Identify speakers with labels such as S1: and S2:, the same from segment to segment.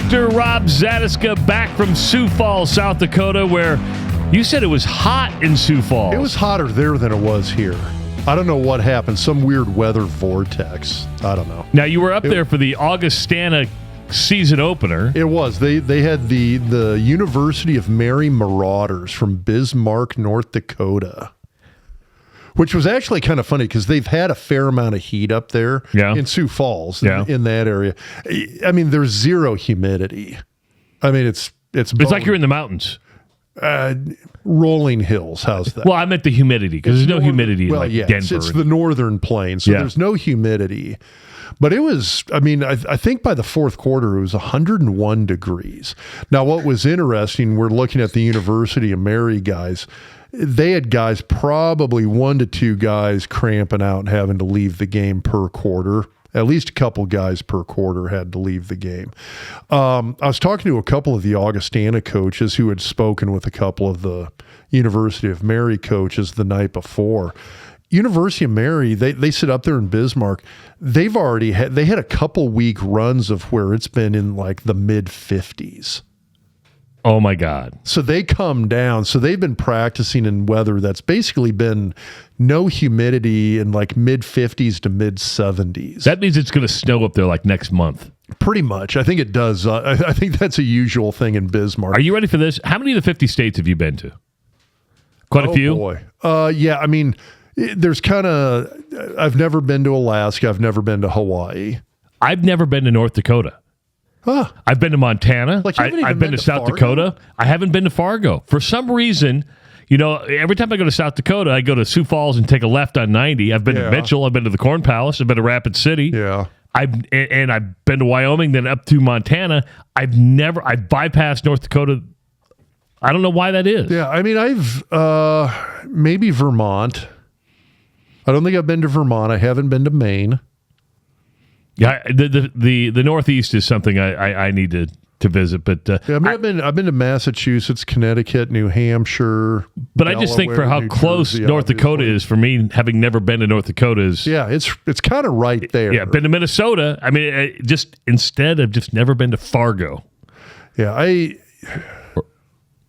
S1: Dr. Rob Zatechka back from Sioux Falls, South Dakota, where you said it was hot in Sioux Falls.
S2: It was hotter there than it was here. I don't know what happened. Some weird weather vortex. I don't know.
S1: Now, you were up there for the Augustana season opener.
S2: It was. They had the University of Mary Marauders from Bismarck, North Dakota, which was actually kind of funny because they've had a fair amount of heat up there in Sioux Falls, in that area. I mean, there's zero humidity. I mean, it's
S1: like you're in the mountains.
S2: Rolling hills. How's that?
S1: Well, I meant the humidity because there's no humidity in Denver.
S2: It's the northern plains, so there's no humidity. But it was, I mean, I think by the fourth quarter, it was 101 degrees. Now, what was interesting, we're looking at the University of Mary guys. They had guys, probably 1 to 2 guys cramping out and having to leave the game per quarter. At least a couple guys per quarter had to leave the game. I was talking to a couple of the Augustana coaches who had spoken with a couple of the University of Mary coaches the night before. University of Mary, they sit up there in Bismarck. They had a couple week runs of where it's been in like the mid 50s.
S1: Oh my God.
S2: So they come down. So they've been practicing in weather that's basically been no humidity in like mid 50s to mid 70s.
S1: That means it's going to snow up there like next month.
S2: Pretty much. I think it does. I think that's a usual thing in Bismarck.
S1: Are you ready for this? How many of the 50 states have you been to? Quite a few?
S2: Oh, boy. Yeah, I mean, there's kind of, I've never been to Alaska. I've never been to Hawaii.
S1: I've never been to North Dakota.
S2: Huh.
S1: I've been to Montana.
S2: I've
S1: been to South Dakota. I haven't been to Fargo. For some reason, every time I go to South Dakota, I go to Sioux Falls and take a left on 90. I've been to Mitchell. I've been to the Corn Palace. I've been to Rapid City.
S2: Yeah.
S1: I've been to Wyoming, then up to Montana. I bypassed North Dakota. I don't know why that is.
S2: Yeah, I mean, I've maybe Vermont. I don't think I've been to Vermont. I haven't been to Maine.
S1: Yeah, the Northeast is something I need to visit, but
S2: I've been to Massachusetts, Connecticut, New Hampshire.
S1: But Delaware, I just think for how close North Dakota is for me, having never been to North Dakota is
S2: it's kind of right there.
S1: Yeah, been to Minnesota. I mean, instead I've just never been to Fargo.
S2: Yeah,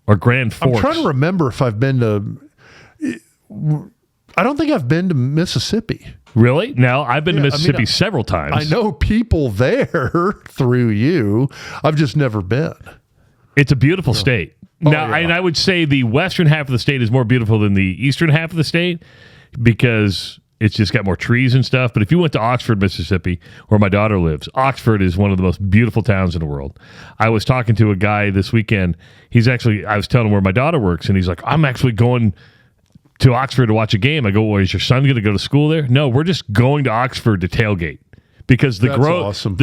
S1: or Grand Forks.
S2: I'm trying to remember if I've been to. I don't think I've been to Mississippi.
S1: Really? Now, I've been to Mississippi several times.
S2: I know people there through you. I've just never been.
S1: It's a beautiful state. Now, and I would say the western half of the state is more beautiful than the eastern half of the state because it's just got more trees and stuff. But if you went to Oxford, Mississippi, where my daughter lives, Oxford is one of the most beautiful towns in the world. I was talking to a guy this weekend. I was telling him where my daughter works, and he's like, I'm actually going to Oxford to watch a game. I go, well, is your son going to go to school there? No, we're just going to Oxford to tailgate because the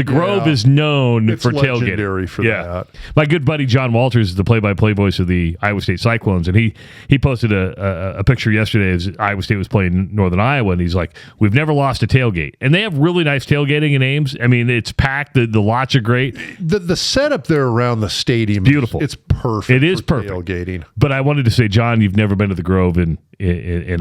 S1: Grove is known for tailgating.
S2: Legendary for that.
S1: My good buddy John Walters is the play-by-play voice of the Iowa State Cyclones, and he posted a picture yesterday as Iowa State was playing Northern Iowa, and he's like, we've never lost a tailgate. And they have really nice tailgating in Ames. I mean, it's packed. The lots are great.
S2: The setup there around the stadium is beautiful. It's perfect.
S1: It is perfect.
S2: Tailgating.
S1: But I wanted to say, John, you've never been to the Grove in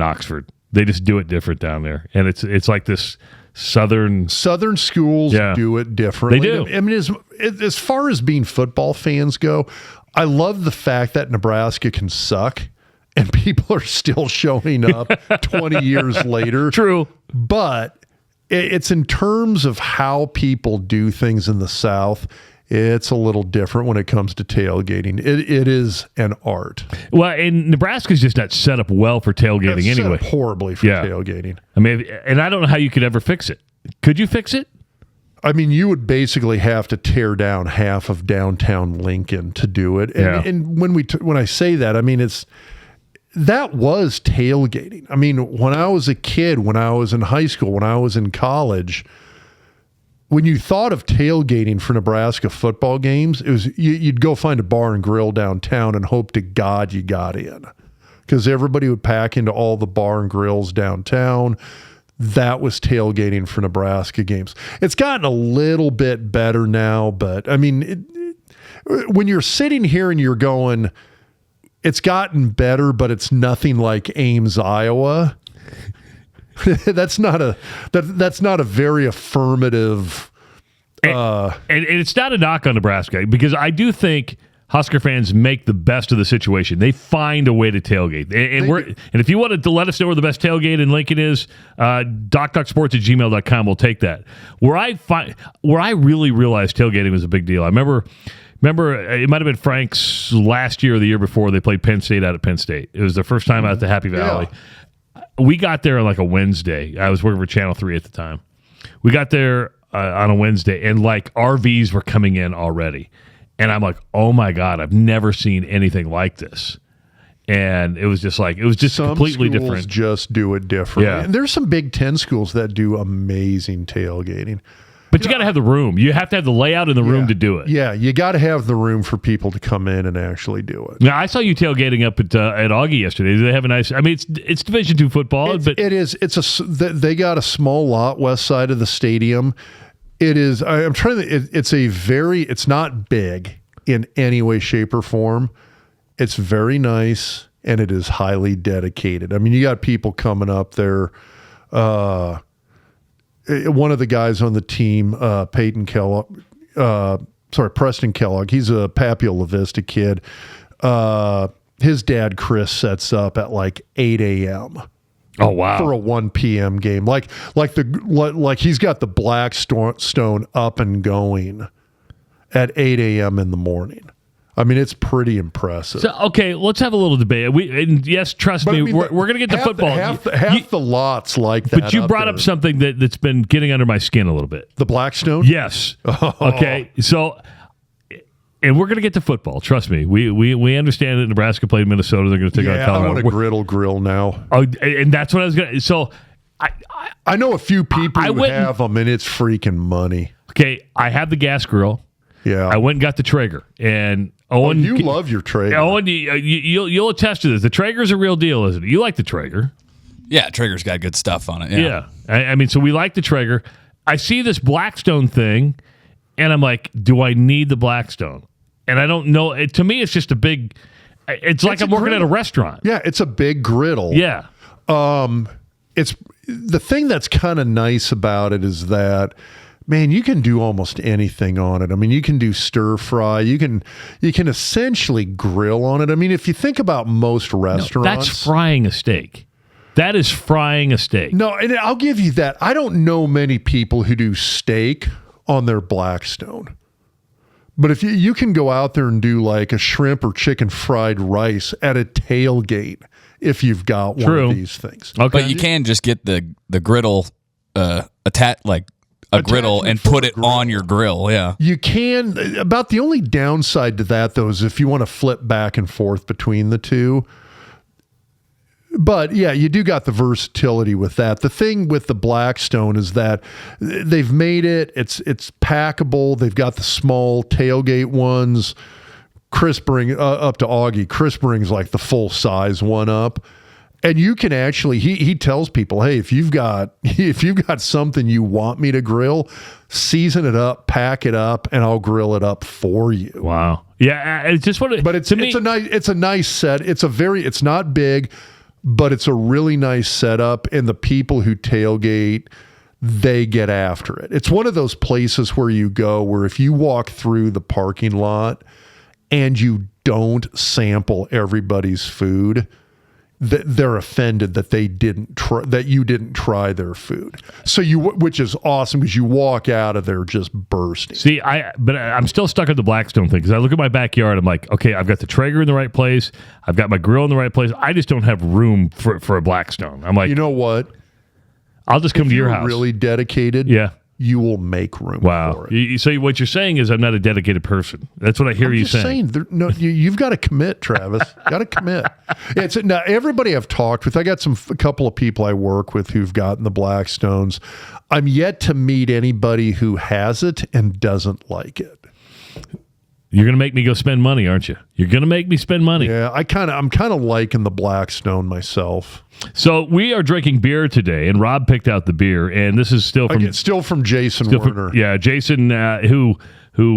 S1: Oxford. They just do it different down there. And it's like this Southern
S2: schools do it differently.
S1: They do.
S2: I mean, as far as being football fans go, I love the fact that Nebraska can suck and people are still showing up 20 years later.
S1: True.
S2: But it's in terms of how people do things in the South. It's a little different when it comes to tailgating. It is an art.
S1: Well, and Nebraska's just not set up well for tailgating anyway.
S2: Set up horribly for tailgating.
S1: I mean, and I don't know how you could ever fix it. Could you fix it?
S2: I mean, you would basically have to tear down half of downtown Lincoln to do it. And when I say that, I mean that was tailgating. I mean, when I was a kid, when I was in high school, when I was in college, when you thought of tailgating for Nebraska football games, it was you'd go find a bar and grill downtown and hope to God you got in, because everybody would pack into all the bar and grills downtown. That was tailgating for Nebraska games. It's gotten a little bit better now, but I mean, when you're sitting here and you're going, it's gotten better, but it's nothing like Ames, Iowa. That's not a very affirmative
S1: And it's not a knock on Nebraska, because I do think Husker fans make the best of the situation. They find a way to tailgate. And if you wanted to let us know where the best tailgate in Lincoln is, docsports@gmail.com will take that. Where I really realized tailgating was a big deal, I remember it might have been Frank's last year or the year before they played Penn State out at Penn State. It was their first time out at the Happy Valley. Yeah. We got there on like a Wednesday. I was working for Channel 3 at the time. We got there on a Wednesday, and like RVs were coming in already. And I'm like, oh my God, I've never seen anything like this. And it was just some completely different.
S2: Some just do it differently.
S1: Yeah.
S2: And there's some Big Ten schools that do amazing tailgating.
S1: But you got to have the room. You have to have the layout in the room to do it.
S2: Yeah, you got to have the room for people to come in and actually do it.
S1: Now, I saw you tailgating up at Augie yesterday. Do they have a nice? I mean, it's Division II football, but
S2: it is. They got a small lot west side of the stadium. It is. I'm trying to. It's not big in any way, shape, or form. It's very nice, and it is highly dedicated. I mean, you got people coming up there. One of the guys on the team, Preston Kellogg. He's a Papio La Vista kid. His dad, Chris, sets up at like 8 a.m.
S1: Oh wow!
S2: For a 1 p.m. game, like he's got the Blackstone up and going at 8 a.m. in the morning. I mean, it's pretty impressive.
S1: So, okay, let's have a little debate. Yes, trust me, we're going to get to football.
S2: Half the lots like that.
S1: But you brought up something that's been getting under my skin a little bit.
S2: The Blackstone?
S1: Yes. Oh. Okay, so, and we're going to get to football. Trust me. We understand that Nebraska played Minnesota. They're going to take on Colorado.
S2: I want a grill now.
S1: Oh, and that's what I was going to. So,
S2: I know a few people who have them, and it's freaking money.
S1: Okay, I have the gas grill.
S2: Yeah.
S1: I went and got the Traeger. And Owen,
S2: you love your Traeger.
S1: Owen, you'll attest to this. The Traeger's a real deal, isn't it? You like the Traeger.
S3: Yeah, Traeger's got good stuff on it.
S1: Yeah. I mean, so we like the Traeger. I see this Blackstone thing, and I'm like, do I need the Blackstone? And I don't know. To me, it's just a big, it's like I'm working at a restaurant.
S2: Yeah, it's a big griddle.
S1: Yeah.
S2: It's the thing that's kind of nice about it is that, man, you can do almost anything on it. I mean, you can do stir fry. You can essentially grill on it. I mean, if you think about most restaurants,
S1: that's frying a steak. That is frying a steak.
S2: No, and I'll give you that. I don't know many people who do steak on their Blackstone. But if you can go out there and do like a shrimp or chicken fried rice at a tailgate if you've got one of these things.
S3: Okay. But you can just get the griddle griddle and put it on your grill. Yeah,
S2: you can. About the only downside to that, though, is if you want to flip back and forth between the two. But yeah, you do got the versatility with that. The thing with the Blackstone is that they've made it. It's packable. They've got the small tailgate ones. Chris up to Augie. Chris brings like the full size one up. And you can actually, he tells people, hey, if you've got something you want me to grill, season it up, pack it up, and I'll grill it up for you.
S1: Wow. Yeah, it's just what.
S2: But it's a nice set. It's not big, but it's a really nice setup. And the people who tailgate, they get after it. It's one of those places where you go where if you walk through the parking lot and you don't sample everybody's food, they're offended that you didn't try their food. So which is awesome because you walk out of there just bursting.
S1: See, but I'm still stuck at the Blackstone thing because I look at my backyard. I'm like, okay, I've got the Traeger in the right place. I've got my grill in the right place. I just don't have room for a Blackstone. I'm like,
S2: you know what?
S1: I'll just come to your house.
S2: Really dedicated.
S1: Yeah.
S2: You will make room for it.
S1: So what you're saying is I'm not a dedicated person. That's what I hear you saying.
S2: You've got to commit, Travis. Got to commit. Now, everybody I've talked with, I got a couple of people I work with who've gotten the Blackstones. I'm yet to meet anybody who has it and doesn't like it.
S1: You're going to make me go spend money, aren't you? You're going to make me spend money.
S2: Yeah, I'm kind of liking the Blackstone myself.
S1: So we are drinking beer today, and Rob picked out the beer, and this is still from
S2: Jason Werner.
S1: Jason, who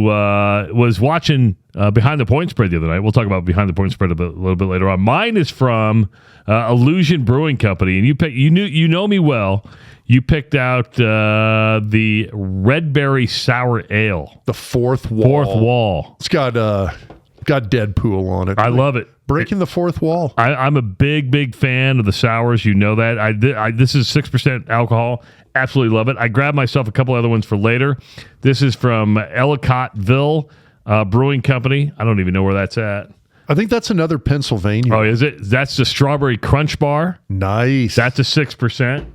S1: was watching behind the point spread the other night. We'll talk about behind the point spread a little bit later on. Mine is from Illusion Brewing Company, and you know me well. You picked out the Red Berry Sour Ale,
S2: the fourth wall.
S1: Fourth wall.
S2: It's got Deadpool on it.
S1: I love it.
S2: Breaking the fourth wall.
S1: I'm a big fan of the sours. You know that. This is 6% alcohol. Absolutely love it. I grabbed myself a couple other ones for later. This is from Ellicottville Brewing Company. I don't even know where that's at.
S2: I think that's another Pennsylvania.
S1: Oh, is it? That's the Strawberry Crunch Bar.
S2: Nice.
S1: That's a 6%.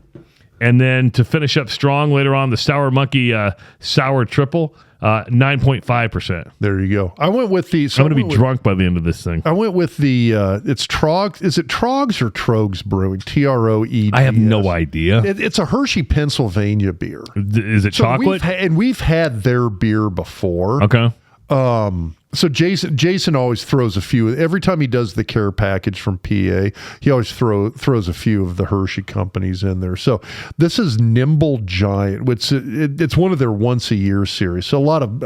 S1: And then to finish up strong later on, the Sour Monkey Sour Triple, 9.5%.
S2: There you go. I went with the...
S1: I'm going to be drunk by the end of this thing.
S2: I went with the... it's Trogs. Is it Trogs or Trogs Brewing? Troeds.
S1: I have no idea.
S2: It's a Hershey, Pennsylvania beer.
S1: Is it chocolate?
S2: We've had their beer before.
S1: Okay.
S2: So Jason always throws a few. Every time he does the care package from PA, he always throws a few of the Hershey companies in there. So this is Nimble Giant, which it's one of their once a year series. So a lot of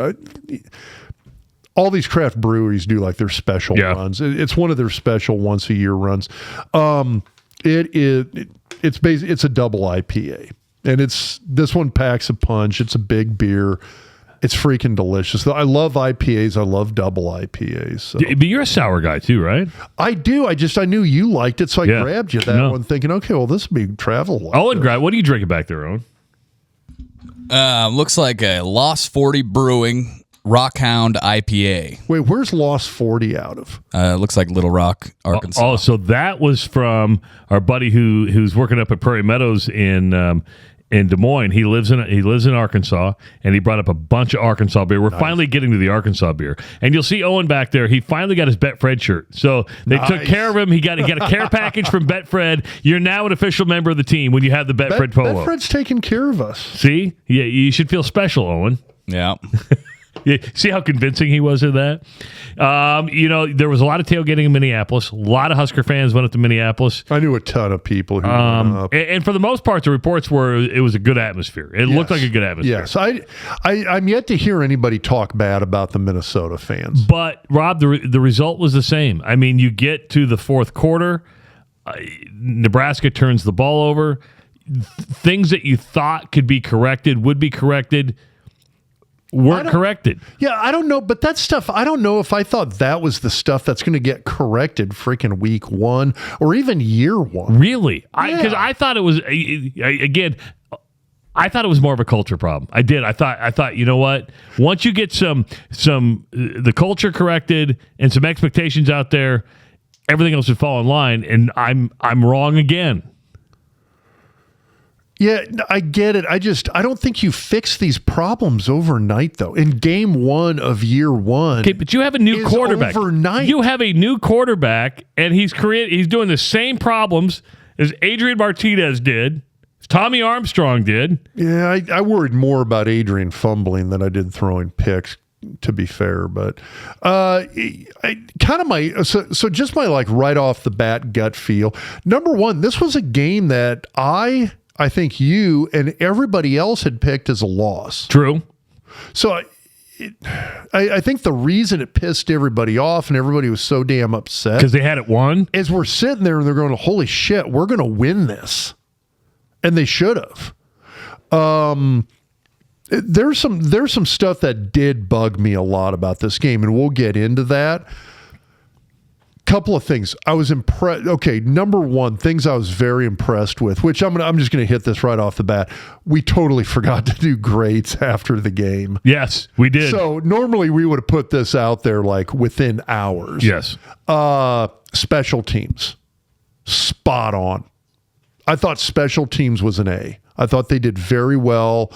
S2: all these craft breweries do like their special runs. It's one of their special once a year runs. It's a double IPA, and this one packs a punch. It's a big beer. It's freaking delicious. I love IPAs. I love double IPAs. So.
S1: But you're a sour guy too, right?
S2: I do. I knew you liked it, so I grabbed you that one thinking, okay, well, this would be travel.
S1: What are you drinking back there, Owen?
S3: Looks like a Lost 40 Brewing Rockhound IPA.
S2: Wait, where's Lost 40 out of?
S3: Looks like Little Rock, Arkansas.
S1: Oh, so that was from our buddy who's working up at Prairie Meadows in Des Moines. He lives in Arkansas, and he brought up a bunch of Arkansas beer. We're finally getting to the Arkansas beer, and you'll see Owen back there. He finally got his Betfred shirt, so they took care of him. He got a care package from Betfred. You're now an official member of the team when you have the Betfred polo.
S2: Betfred's taking care of us.
S1: See, yeah, you should feel special, Owen.
S3: Yeah.
S1: Yeah, see how convincing he was in that? There was a lot of tailgating in Minneapolis. A lot of Husker fans went up to Minneapolis.
S2: I knew a ton of people who went up.
S1: And for the most part, the reports were it was a good atmosphere. It looked like a good atmosphere.
S2: Yes. I'm yet to hear anybody talk bad about the Minnesota fans.
S1: But, Rob, the result was the same. I mean, you get to the fourth quarter, Nebraska turns the ball over. Things that you thought could be corrected would be corrected. Weren't corrected.
S2: Yeah, I don't know, but that stuff, I don't know if I thought that was the stuff that's going to get corrected freaking week one or even year one.
S1: Really? Because I thought it was, again, I thought it was more of a culture problem. I did. I thought, you know what? Once you get the culture corrected and some expectations out there, everything else would fall in line, and I'm wrong again.
S2: Yeah, I get it. I don't think you fix these problems overnight, though. In game one of year one,
S1: okay, but you have a new quarterback.
S2: Overnight,
S1: you have a new quarterback, and he's doing the same problems as Adrian Martinez did, as Tommy Armstrong did.
S2: Yeah, I worried more about Adrian fumbling than I did throwing picks, to be fair. But just my like right off the bat gut feel. Number one, this was a game that I think you and everybody else had picked as a loss.
S1: True.
S2: So I think the reason it pissed everybody off and everybody was so damn upset
S1: because they had it won
S2: is we're sitting there and they're going, holy shit, we're going to win this. And they should have. There's some stuff that did bug me a lot about this game, and we'll get into that. Couple of things I was impressed. Okay, number one, things I was very impressed with, which I'm just going to hit this right off the bat. We totally forgot to do grades after the game.
S1: Yes, we did.
S2: So normally we would have put this out there like within hours.
S1: Yes.
S2: Special teams, spot on. I thought special teams was an A. I thought they did very well.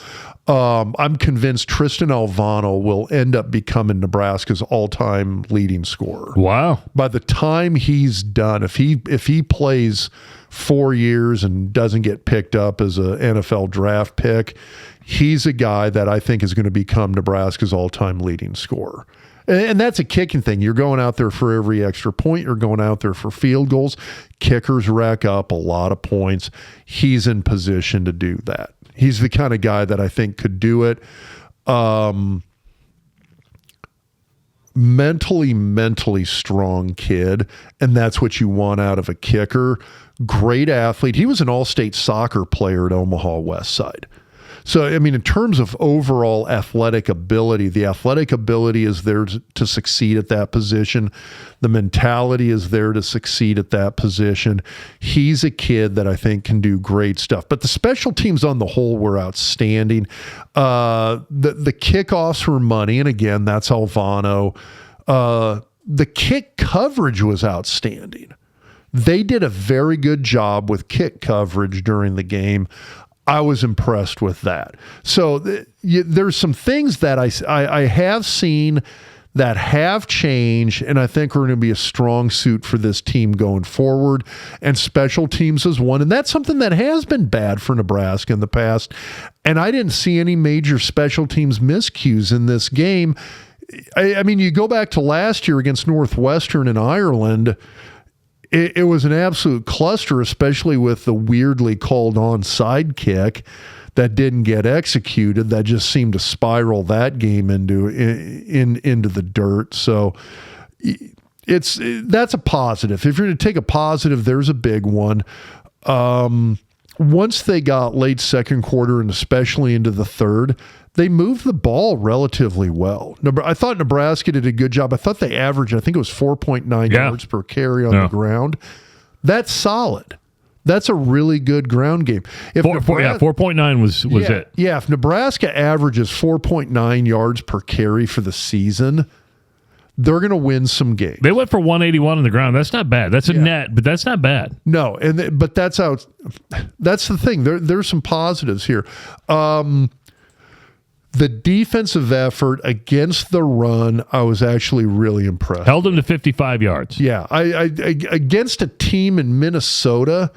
S2: I'm convinced Tristan Alvano will end up becoming Nebraska's all-time leading scorer.
S1: Wow.
S2: By the time he's done, if he plays 4 years and doesn't get picked up as an NFL draft pick, he's a guy that I think is going to become Nebraska's all-time leading scorer. And that's a kicking thing. You're going out there for every extra point. You're going out there for field goals. Kickers rack up a lot of points. He's in position to do that. He's the kind of guy that I think could do it. mentally strong kid, and that's what you want out of a kicker. Great athlete. He was an all-state soccer player at Omaha West Side. So, I mean, in terms of overall athletic ability, the athletic ability is there to succeed at that position. The mentality is there to succeed at that position. He's a kid that I think can do great stuff. But the special teams on the whole were outstanding. The kickoffs were money, and again, that's Alvano. The kick coverage was outstanding. They did a very good job with kick coverage during the game. I was impressed with that. So there's some things that I have seen that have changed, and I think are going to be a strong suit for this team going forward. And special teams is one, and that's something that has been bad for Nebraska in the past. And I didn't see any major special teams miscues in this game. I mean, you go back to last year against Northwestern in Ireland. It was an absolute cluster, especially with the weirdly called onside kick that didn't get executed. That just seemed to spiral that game into the dirt. So that's a positive. If you're going to take a positive, there's a big one. Once they got late second quarter and especially into the third, they moved the ball relatively well. I thought Nebraska did a good job. I thought they averaged, I think it was 4.9 yards per carry on the ground. That's solid. That's a really good ground game.
S1: 4.9 was it.
S2: Yeah, if Nebraska averages 4.9 yards per carry for the season, they're going to win some games.
S1: They went for 181 on the ground. That's not bad. That's a net, but that's not bad.
S2: No, but that's out. That's the thing. There's some positives here. The defensive effort against the run, I was actually really impressed.
S1: Held them to 55 yards.
S2: Yeah, I against a team in Minnesota,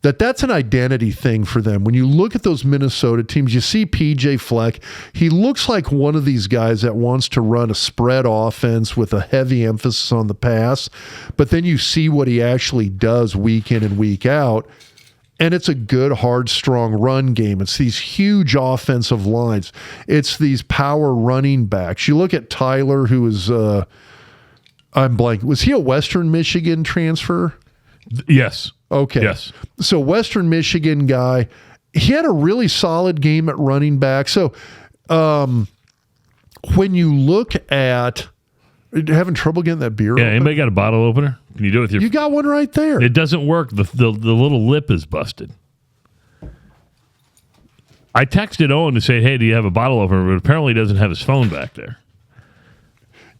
S2: that's an identity thing for them. When you look at those Minnesota teams, you see PJ Fleck. He looks like one of these guys that wants to run a spread offense with a heavy emphasis on the pass, but then you see what he actually does week in and week out. And it's a good, hard, strong run game. It's these huge offensive lines. It's these power running backs. You look at Tyler, who is, I'm blank. Was he a Western Michigan transfer?
S1: Yes.
S2: Okay.
S1: Yes.
S2: So Western Michigan guy, he had a really solid game at running back. So when you look at, having trouble getting that beer open?
S1: Anybody got a bottle opener? Can you do it with your...
S2: You got one right there.
S1: It doesn't work. The little lip is busted. I texted Owen to say, hey, do you have a bottle opener? But apparently he doesn't have his phone back there.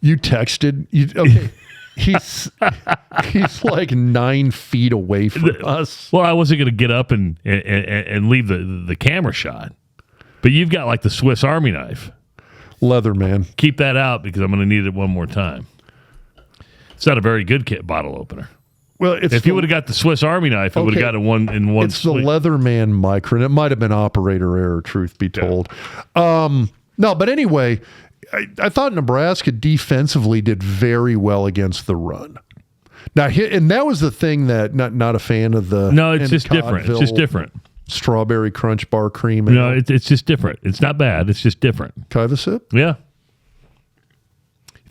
S2: You texted? Okay. He's like 9 feet away from us.
S1: Well, I wasn't going to get up and leave the camera shot. But you've got like the Swiss Army knife.
S2: Leather, man.
S1: Keep that out because I'm going to need it one more time. It's not a very good bottle opener.
S2: Well,
S1: if you would have got the Swiss Army knife, it would have got it one.
S2: It's the Leatherman Micron. It might have been operator error, truth be told. No, but anyway, I thought Nebraska defensively did very well against the run. Now, and that was the thing that not a fan of the.
S1: No, it's just different. It's just different.
S2: Strawberry Crunch Bar cream.
S1: No, it's just different. It's not bad. It's just different.
S2: Can I have a sip?
S1: Yeah.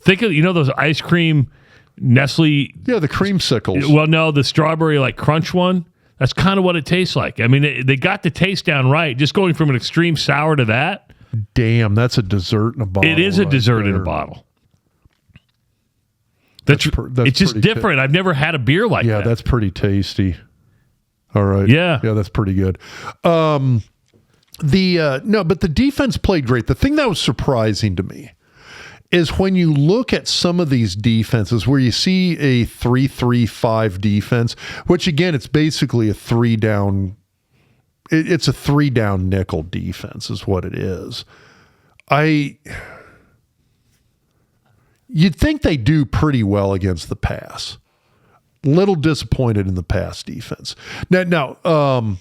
S1: Think of those ice cream Nestle.
S2: Yeah, the creamsicles.
S1: Well, no, the strawberry like crunch one. That's kind of what it tastes like. I mean, they got the taste down right. Just going from an extreme sour to that.
S2: Damn, that's a dessert in a bottle.
S1: It is a dessert in a bottle. That's it's just different. I've never had a beer like that.
S2: Yeah, that's pretty tasty. All right.
S1: Yeah,
S2: that's pretty good. No, but the defense played great. The thing that was surprising to me is when you look at some of these defenses where you see a 3-3-5 defense, which again, it's basically a 3-down. It's a 3-down nickel defense is what it is. You'd think they do pretty well against the pass. Little disappointed in the pass defense. Now, well,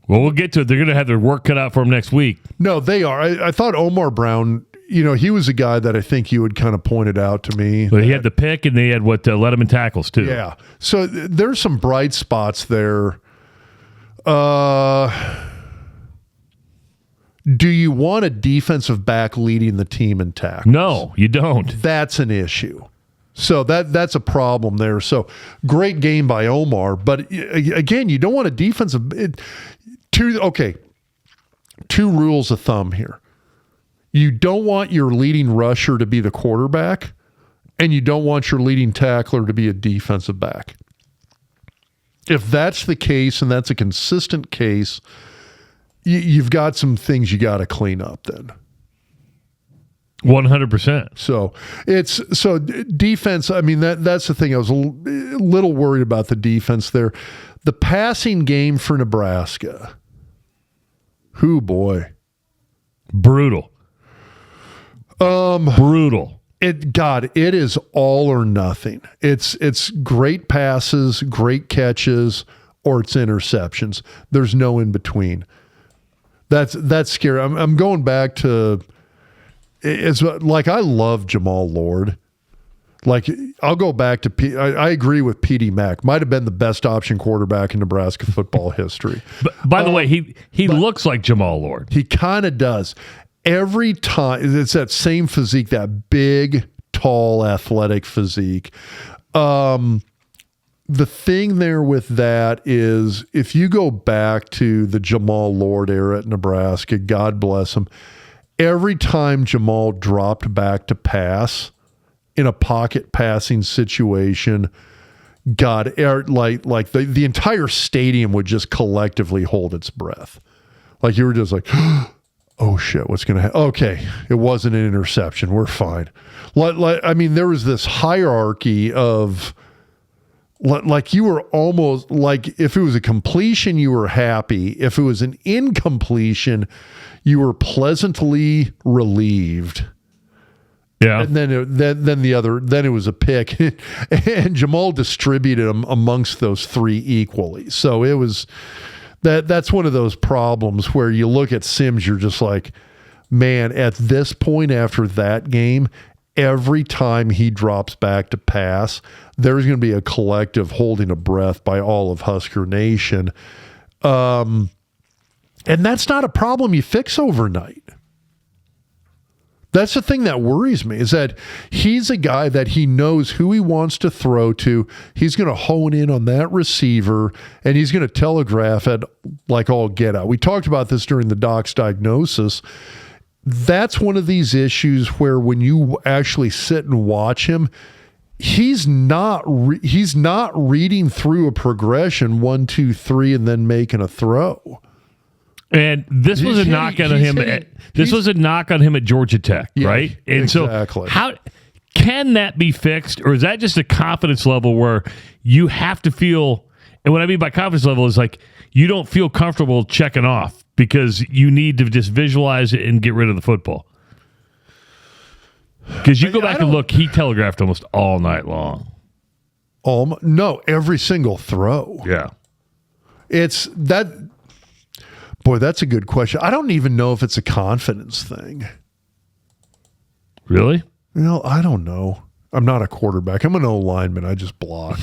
S1: we'll get to it. They're going to have their work cut out for them next week.
S2: No, they are. I thought Omar Brown, he was a guy that I think you had kind of pointed out to me.
S1: But he had the pick, and they had let him in tackles too.
S2: Yeah. So there's some bright spots there. Do you want a defensive back leading the team in tackles?
S1: No, you don't.
S2: That's an issue. So that's a problem there. So great game by Omar, but again, you don't want a defensive. Two rules of thumb here. You don't want your leading rusher to be the quarterback, and you don't want your leading tackler to be a defensive back. If that's the case, and that's a consistent case, you've got some things you got to clean up then.
S1: 100%.
S2: So defense. I mean, that's the thing. I was a little worried about the defense there. The passing game for Nebraska. Who boy,
S1: brutal. Brutal.
S2: It is all or nothing. It's great passes, great catches, or it's interceptions. There's no in between. That's scary. I'm going back to, it's like, I love Jamal Lord. Like, I'll go back to I agree with P.D. Mack. Might have been the best option quarterback in Nebraska football history.
S1: But by the way, he looks like Jamal Lord.
S2: He kind of does. Every time, it's that same physique, that big, tall, athletic physique. The thing there with that is, if you go back to the Jamal Lord era at Nebraska, God bless him, every time Jamal dropped back to pass in a pocket passing situation, God, like the entire stadium would just collectively hold its breath. Like, you were just like, oh shit, what's going to happen? Okay, it wasn't an interception. We're fine. I mean, there was this hierarchy of, like, you were almost like, if it was a completion, you were happy. If it was an incompletion, you were pleasantly relieved.
S1: Yeah.
S2: And then it was a pick, and Jamal distributed them amongst those three equally. So it was that's one of those problems where you look at Sims, you're just like, man, at this point after that game, every time he drops back to pass, there's going to be a collective holding a breath by all of Husker Nation. And that's not a problem you fix overnight. That's the thing that worries me, is that he's a guy that he knows who he wants to throw to. He's going to hone in on that receiver, and he's going to telegraph it like all get out. We talked about this during the doc's diagnosis. That's one of these issues where when you actually sit and watch him, he's not reading through a progression 1, 2, 3 and then making a throw.
S1: And this was a knock on him. This was a knock on him at Georgia Tech, right? And
S2: exactly.
S1: So how can that be fixed, or is that just a confidence level where you have to feel? And what I mean by confidence level is, like, you don't feel comfortable checking off because you need to just visualize it and get rid of the football. Because you go back and look, he telegraphed almost all night long.
S2: No, every single throw.
S1: Yeah.
S2: It's that. Boy, that's a good question. I don't even know if it's a confidence thing.
S1: Really?
S2: Well, I don't know. I'm not a quarterback. I'm an O-lineman. I just block.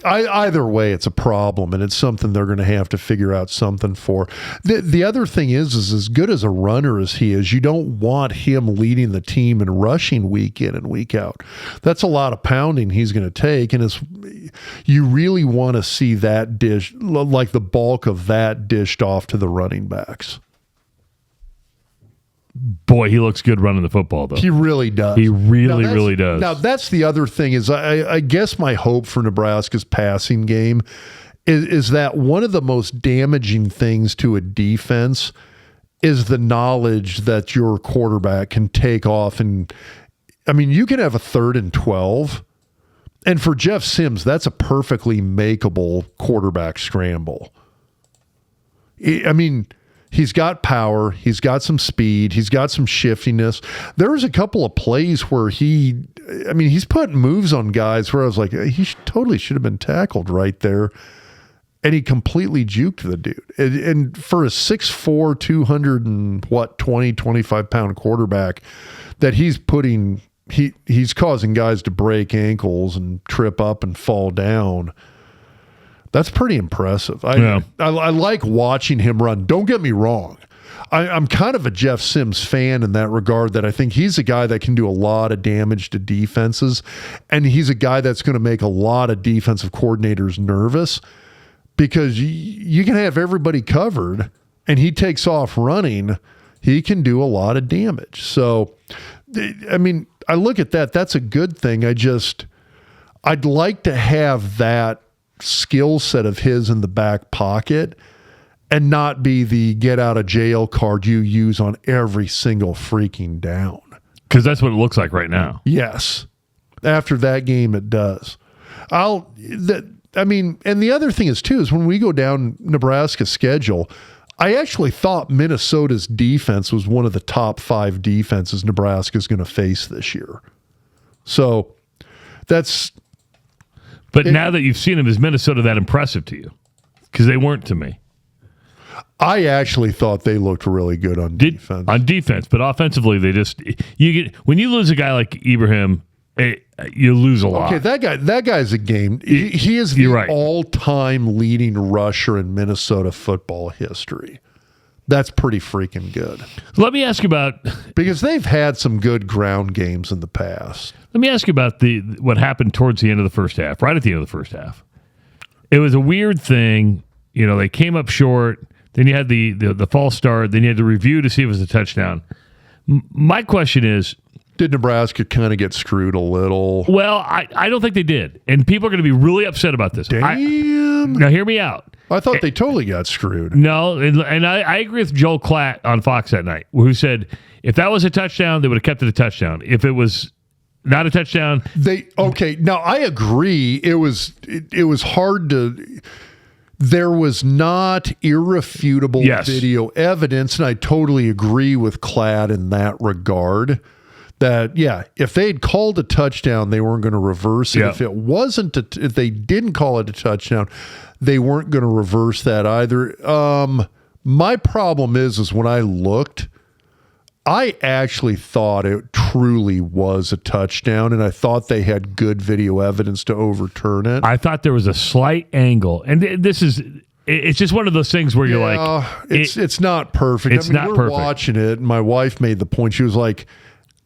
S2: Either way, it's a problem, and it's something they're going to have to figure out something for. The other thing is as good as a runner as he is, you don't want him leading the team and rushing week in and week out. That's a lot of pounding he's going to take, and you really want to see that dish, like the bulk of that, dished off to the running backs.
S1: Boy, he looks good running the football, though.
S2: He really does.
S1: He really does.
S2: Now, that's the other thing is I guess my hope for Nebraska's passing game is that one of the most damaging things to a defense is the knowledge that your quarterback can take off. And, I mean, you can have a 3rd and 12. And for Jeff Sims, that's a perfectly makeable quarterback scramble. I mean, he's got power. He's got some speed. He's got some shiftiness. There's a couple of plays where he's putting moves on guys where I was like, he totally should have been tackled right there. And he completely juked the dude. And for a 6'4", 220, 25 pound quarterback that he's putting, he's causing guys to break ankles and trip up and fall down. That's pretty impressive. I like watching him run. Don't get me wrong. I'm kind of a Jeff Sims fan in that regard, that I think he's a guy that can do a lot of damage to defenses, and he's a guy that's going to make a lot of defensive coordinators nervous, because you can have everybody covered and he takes off running, he can do a lot of damage. So, I mean, I look at that. That's a good thing. I'd like to have that skill set of his in the back pocket and not be the get out of jail card you use on every single freaking down.
S1: Because that's what it looks like right now.
S2: Yes. After that game, it does. And the other thing is too, is when we go down Nebraska's schedule, I actually thought Minnesota's defense was one of the top 5 defenses Nebraska's going to face this year. So that's...
S1: But now that you've seen them, is Minnesota that impressive to you? Because they weren't to me.
S2: I actually thought they looked really good on defense.
S1: On defense, but offensively, they just when you lose a guy like Ibrahim, you lose a lot.
S2: Okay, that guy's a game. He is the all-time leading rusher in Minnesota football history. That's pretty freaking good.
S1: Let me ask you about,
S2: because they've had some good ground games in the past.
S1: Let me ask you about what happened towards the end of the first half. Right at the end of the first half, it was a weird thing. They came up short. Then you had the false start. Then you had the review to see if it was a touchdown. My question is,
S2: did Nebraska kind of get screwed a little?
S1: Well, I don't think they did. And people are going to be really upset about this.
S2: Damn.
S1: Now, hear me out.
S2: I thought they totally got screwed.
S1: No, and I agree with Joel Klatt on Fox that night, who said if that was a touchdown, they would have kept it a touchdown. If it was not a touchdown...
S2: Now, I agree. It was hard to... There was not irrefutable video evidence, and I totally agree with Klatt in that regard. That, if they had called a touchdown, they weren't going to reverse it.
S1: Yeah.
S2: If they didn't call it a touchdown, they weren't going to reverse that either. My problem is when I looked, I actually thought it truly was a touchdown, and I thought they had good video evidence to overturn it.
S1: I thought there was a slight angle, and it's just one of those things where you're like...
S2: It's not perfect. We're watching it, and my wife made the point. She was like,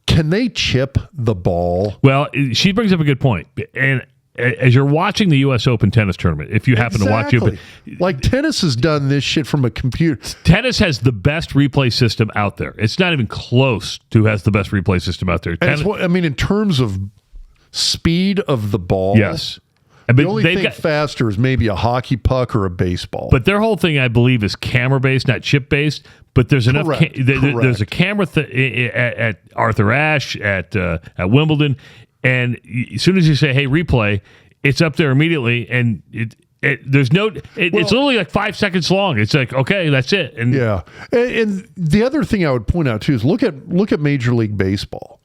S2: can they chip the ball?
S1: Well, she brings up a good point. And as you're watching the U.S. Open tennis tournament, if you happen to watch it...
S2: Like, tennis has done this shit from a computer.
S1: Tennis has the best replay system out there. It's not even close to has the best replay system out there.
S2: In terms of speed of the ball...
S1: Yes.
S2: The only thing faster is maybe a hockey puck or a baseball.
S1: But their whole thing, I believe, is camera-based, not chip-based. But there's enough. There's a camera at Arthur Ashe, at Wimbledon, and as soon as you say, "Hey, replay," it's up there immediately, and it's literally like 5 seconds long. It's like, okay, that's it. And
S2: the other thing I would point out too is look at Major League Baseball.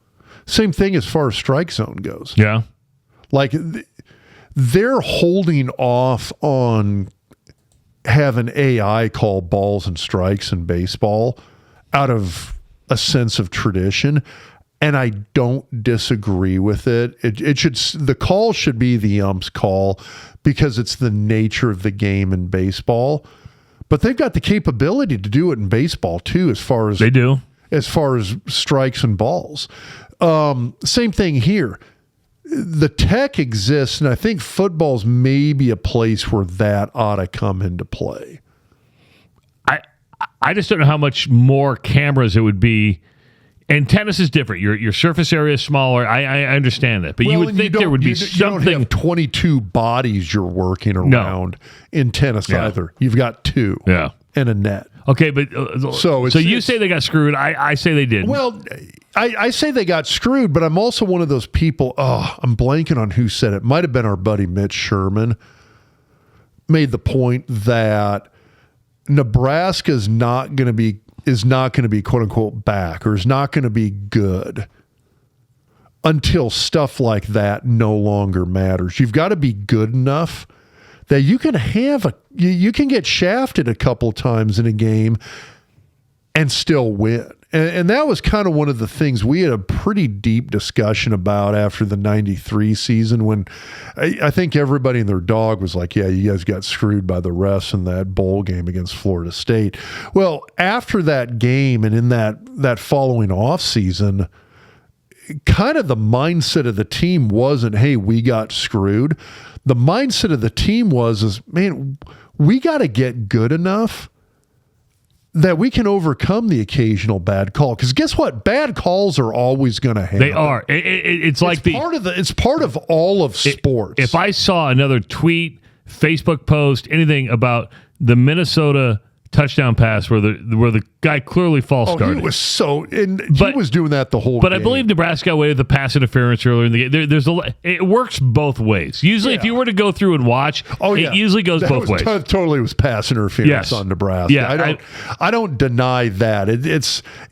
S2: Same thing as far as strike zone goes.
S1: Yeah,
S2: like they're holding off on having AI call balls and strikes in baseball out of a sense of tradition, and I don't disagree with it. The call should be the ump's call because it's the nature of the game in baseball. But they've got the capability to do it in baseball too, as far as
S1: they do,
S2: as far as strikes and balls. Same thing here. The tech exists, and I think football's maybe a place where that ought to come into play.
S1: I just don't know how much more cameras it would be. And tennis is different. Your surface area is smaller. I understand that. But you would think there would be something.
S2: You don't have 22 bodies you're working around in tennis either. You've got 2 and a net.
S1: Okay, but so you say they got screwed. I say they didn't.
S2: Well, I say they got screwed, but I'm also one of those people. I'm blanking on who said it. Might have been our buddy Mitch Sherman. Made the point that Nebraska is not going to be quote unquote back, or is not going to be good until stuff like that no longer matters. You've got to be good enough that you can you can get shafted a couple times in a game and still win. And that was kind of one of the things we had a pretty deep discussion about after the 93 season, when I think everybody and their dog was like, yeah, you guys got screwed by the refs in that bowl game against Florida State. Well, after that game and in that following off season, kind of the mindset of the team wasn't, hey, we got screwed. The mindset of the team was, man, we got to get good enough that we can overcome the occasional bad call. Because guess what? Bad calls are always going to happen.
S1: They are. It's like
S2: it's part of all of sports.
S1: If I saw another tweet, Facebook post, anything about the Minnesota touchdown pass where the guy clearly false started.
S2: He was doing that the whole game.
S1: But I believe Nebraska got away with the pass interference earlier in the game. It works both ways. Usually, if you were to go through and watch, it usually goes both ways.
S2: Totally was pass interference on Nebraska.
S1: Yeah,
S2: I don't deny that.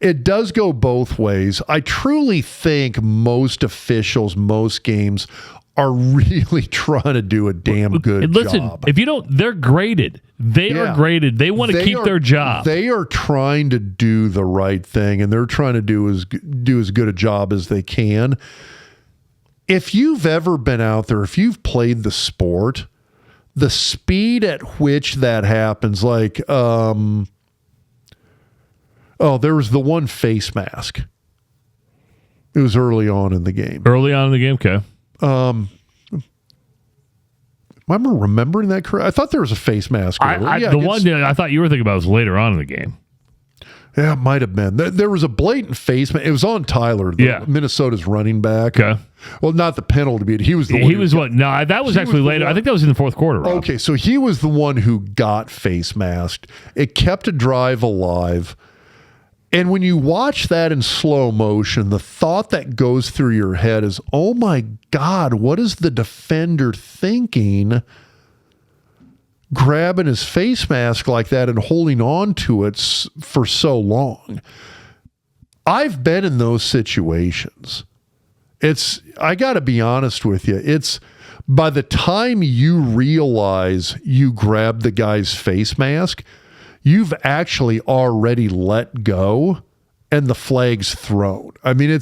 S2: It does go both ways. I truly think most officials, most games, are really trying to do a damn good job.
S1: If you don't, they're graded. They are graded. They want to keep their job.
S2: They are trying to do the right thing, and they're trying to do as good a job as they can. If you've ever been out there, if you've played the sport, the speed at which that happens, like, there was the one face mask. It was early on in the game.
S1: Okay.
S2: Am I remembering that correct? I thought there was a face mask.
S1: One I thought you were thinking about was later on in the game.
S2: Yeah, it might have been. There was a blatant face mask. It was on Tyler, Minnesota's running back.
S1: Okay.
S2: Well, not the penalty beat. He was the one.
S1: He was what? No, that was actually later. I think that was in the fourth quarter. Rob.
S2: Okay, so he was the one who got face masked. It kept a drive alive. And when you watch that in slow motion, the thought that goes through your head is, oh my God, what is the defender thinking grabbing his face mask like that and holding on to it for so long? I've been in those situations. I got to be honest with you. It's by the time you realize you grabbed the guy's face mask, you've actually already let go and the flag's thrown. I mean,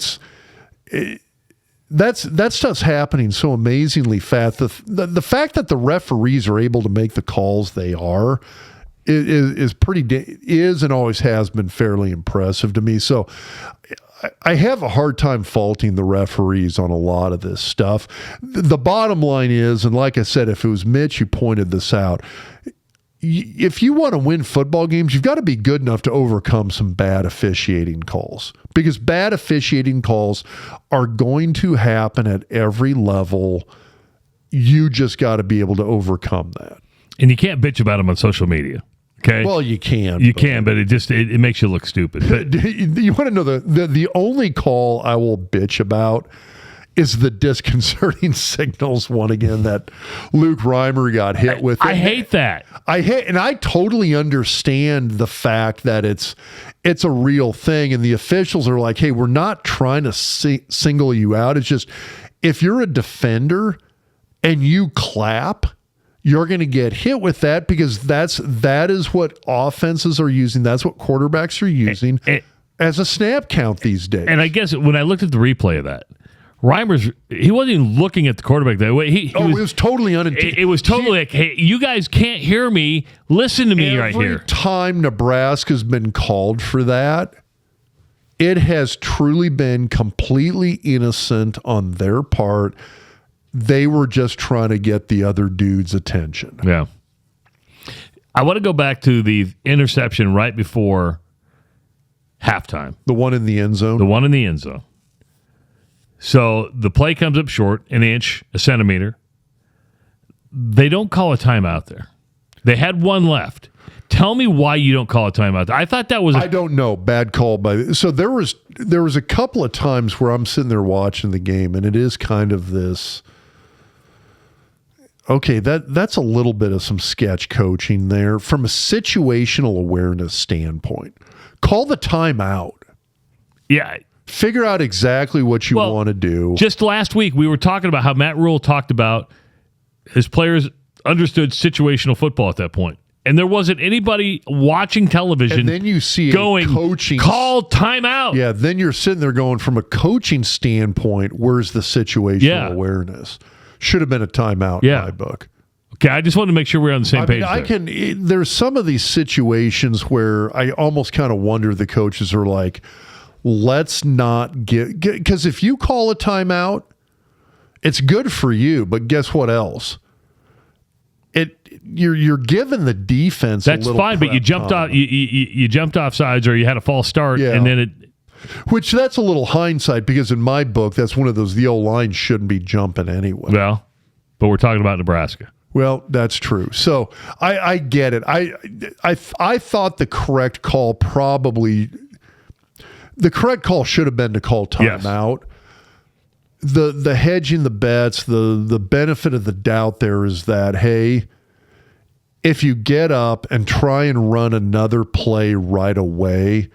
S2: that stuff's happening so amazingly fast. The fact that the referees are able to make the calls they are is and always has been fairly impressive to me. So I have a hard time faulting the referees on a lot of this stuff. The bottom line is, and like I said, if it was Mitch who pointed this out, if you want to win football games, you've got to be good enough to overcome some bad officiating calls, because bad officiating calls are going to happen at every level. You just got to be able to overcome that.
S1: And you can't bitch about them on social media. Okay.
S2: Well, you can.
S1: But it makes you look stupid.
S2: You want to know the only call I will bitch about is the disconcerting signals one again that Luke Reimer got hit with.
S1: I hate that.
S2: And I totally understand the fact that it's a real thing, and the officials are like, hey, we're not trying to single you out. It's just, if you're a defender and you clap, you're going to get hit with that, because that is what offenses are using. That's what quarterbacks are using as a snap count these days.
S1: And I guess when I looked at the replay of that, he wasn't even looking at the quarterback that way. It
S2: was totally unintentional.
S1: It was totally like, hey, you guys can't hear me. Listen to me right here.
S2: Every time Nebraska's been called for that, it has truly been completely innocent on their part. They were just trying to get the other dude's attention.
S1: Yeah. I want to go back to the interception right before halftime.
S2: The one in the end zone?
S1: So the play comes up short, an inch, a centimeter. They don't call a timeout there. They had one left. Tell me why you don't call a timeout there. I thought that was
S2: I don't know. Bad call so there was a couple of times where I'm sitting there watching the game, and it is kind of this, okay, that's a little bit of some sketch coaching there from a situational awareness standpoint. Call the timeout.
S1: Yeah.
S2: Figure out exactly what you want to do.
S1: Just last week, we were talking about how Matt Rule talked about his players understood situational football at that point. and there wasn't anybody watching television.
S2: And then you see
S1: going,
S2: coaching
S1: call timeout.
S2: Yeah, then you're sitting there going, from a coaching standpoint, where's the situational awareness? Should have been a timeout in my book.
S1: Okay, I just wanted to make sure we're on the same page.
S2: There's some of these situations where I almost kind of wonder the coaches are like, let's not because if you call a timeout, it's good for you, but guess what else? You're giving the defense
S1: that's
S2: a little
S1: fine, but you jumped off you jumped off sides, or you had a false start, and then
S2: which that's a little hindsight, because in my book that's one of those, the old line shouldn't be jumping anyway.
S1: Well, but we're talking about Nebraska.
S2: Well, that's true. So I get it. I thought the correct call should have been to call timeout. Yes. The hedging the bets, the benefit of the doubt there is that, hey, if you get up and try and run another play right away,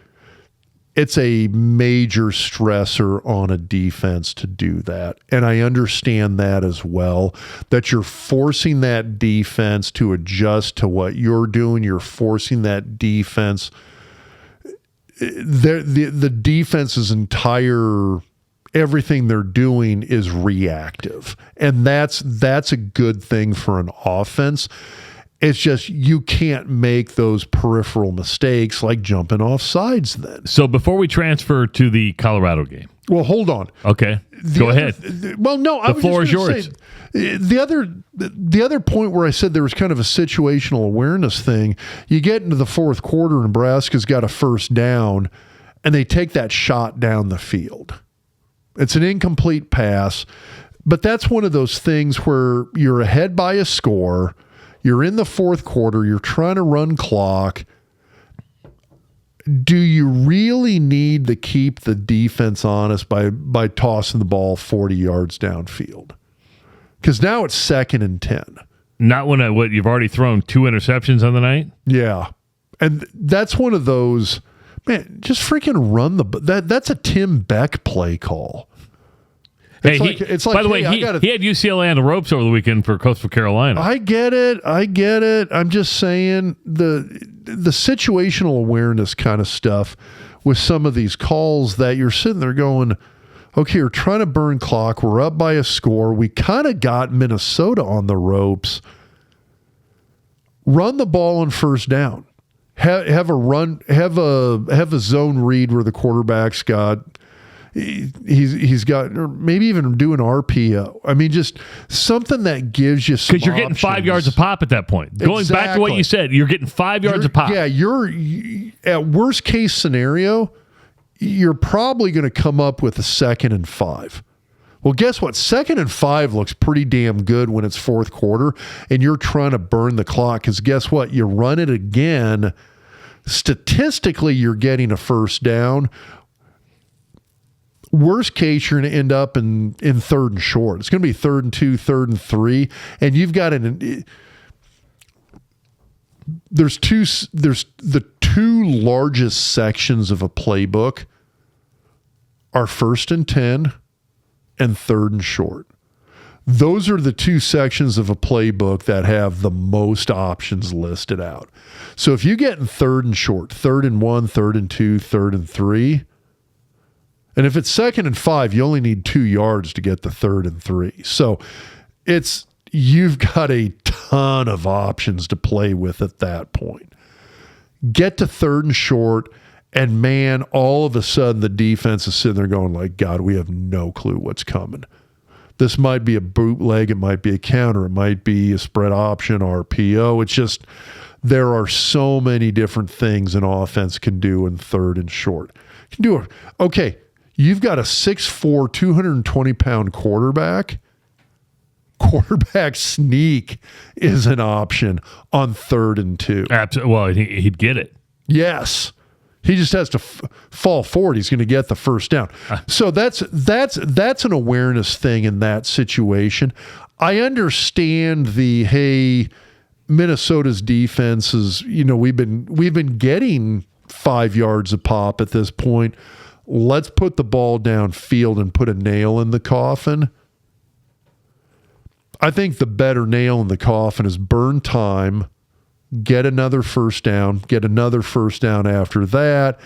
S2: it's a major stressor on a defense to do that. And I understand that as well, that you're forcing that defense to adjust to what you're doing. You're forcing that defense. The defense's entire everything they're doing is reactive. And that's a good thing for an offense. It's just you can't make those peripheral mistakes like jumping off sides then.
S1: So before we transfer to the Colorado game.
S2: Well, hold on.
S1: Okay. Go ahead.
S2: Well, no.
S1: The floor is yours.
S2: The other point where I said there was kind of a situational awareness thing, you get into the fourth quarter, Nebraska's got a first down, and they take that shot down the field. It's an incomplete pass, but that's one of those things where you're ahead by a score. You're in the fourth quarter. You're trying to run clock. Do you really need to keep the defense honest by tossing the ball 40 yards downfield? Because now it's 2nd and 10.
S1: Not when you've already thrown 2 interceptions on the night?
S2: Yeah. And that's one of those, man, just freaking run that's a Tim Beck play call.
S1: By the way, he had UCLA on the ropes over the weekend for Coastal Carolina.
S2: I get it. I'm just saying the situational awareness kind of stuff with some of these calls that you're sitting there going, okay, we're trying to burn clock. We're up by a score. We kind of got Minnesota on the ropes. Run the ball on first down. Have a zone read where the quarterback's got. He's got, or maybe even do an RPO. I mean, just something that gives you some
S1: because you're getting 5 yards a pop at that point. Going back to what you said, you're getting 5 yards a pop.
S2: Yeah, you're at worst case scenario, you're probably going to come up with a 2nd and 5. Well, guess what? 2nd and 5 looks pretty damn good when it's fourth quarter and you're trying to burn the clock, because guess what? You run it again. Statistically, you're getting a first down. Worst case, you're going to end up in 3rd and short. It's going to be 3rd and 2, 3rd and 3, and you've got there's the 2 largest sections of a playbook are 1st and 10 and 3rd and short. Those are the 2 sections of a playbook that have the most options listed out. So if you get in 3rd and short, 3rd and 1, 3rd and 2, 3rd and 3, and if it's 2nd and 5, you only need 2 yards to get the 3rd and 3. So you've got a ton of options to play with at that point. Get to 3rd and short, and man, all of a sudden the defense is sitting there going like, God, we have no clue what's coming. This might be a bootleg, it might be a counter, it might be a spread option, RPO. It's just, there are so many different things an offense can do in 3rd and short. You can do okay. You've got a 6'4", 220-pound quarterback. Quarterback sneak is an option on 3rd and 2.
S1: Absolutely. Well, he'd get it.
S2: Yes. He just has to fall forward. He's going to get the first down. So that's an awareness thing in that situation. I understand hey, Minnesota's defense is, we've been getting 5 yards a pop at this point. Let's put the ball downfield and put a nail in the coffin. I think the better nail in the coffin is burn time get another first down, get another first down after that,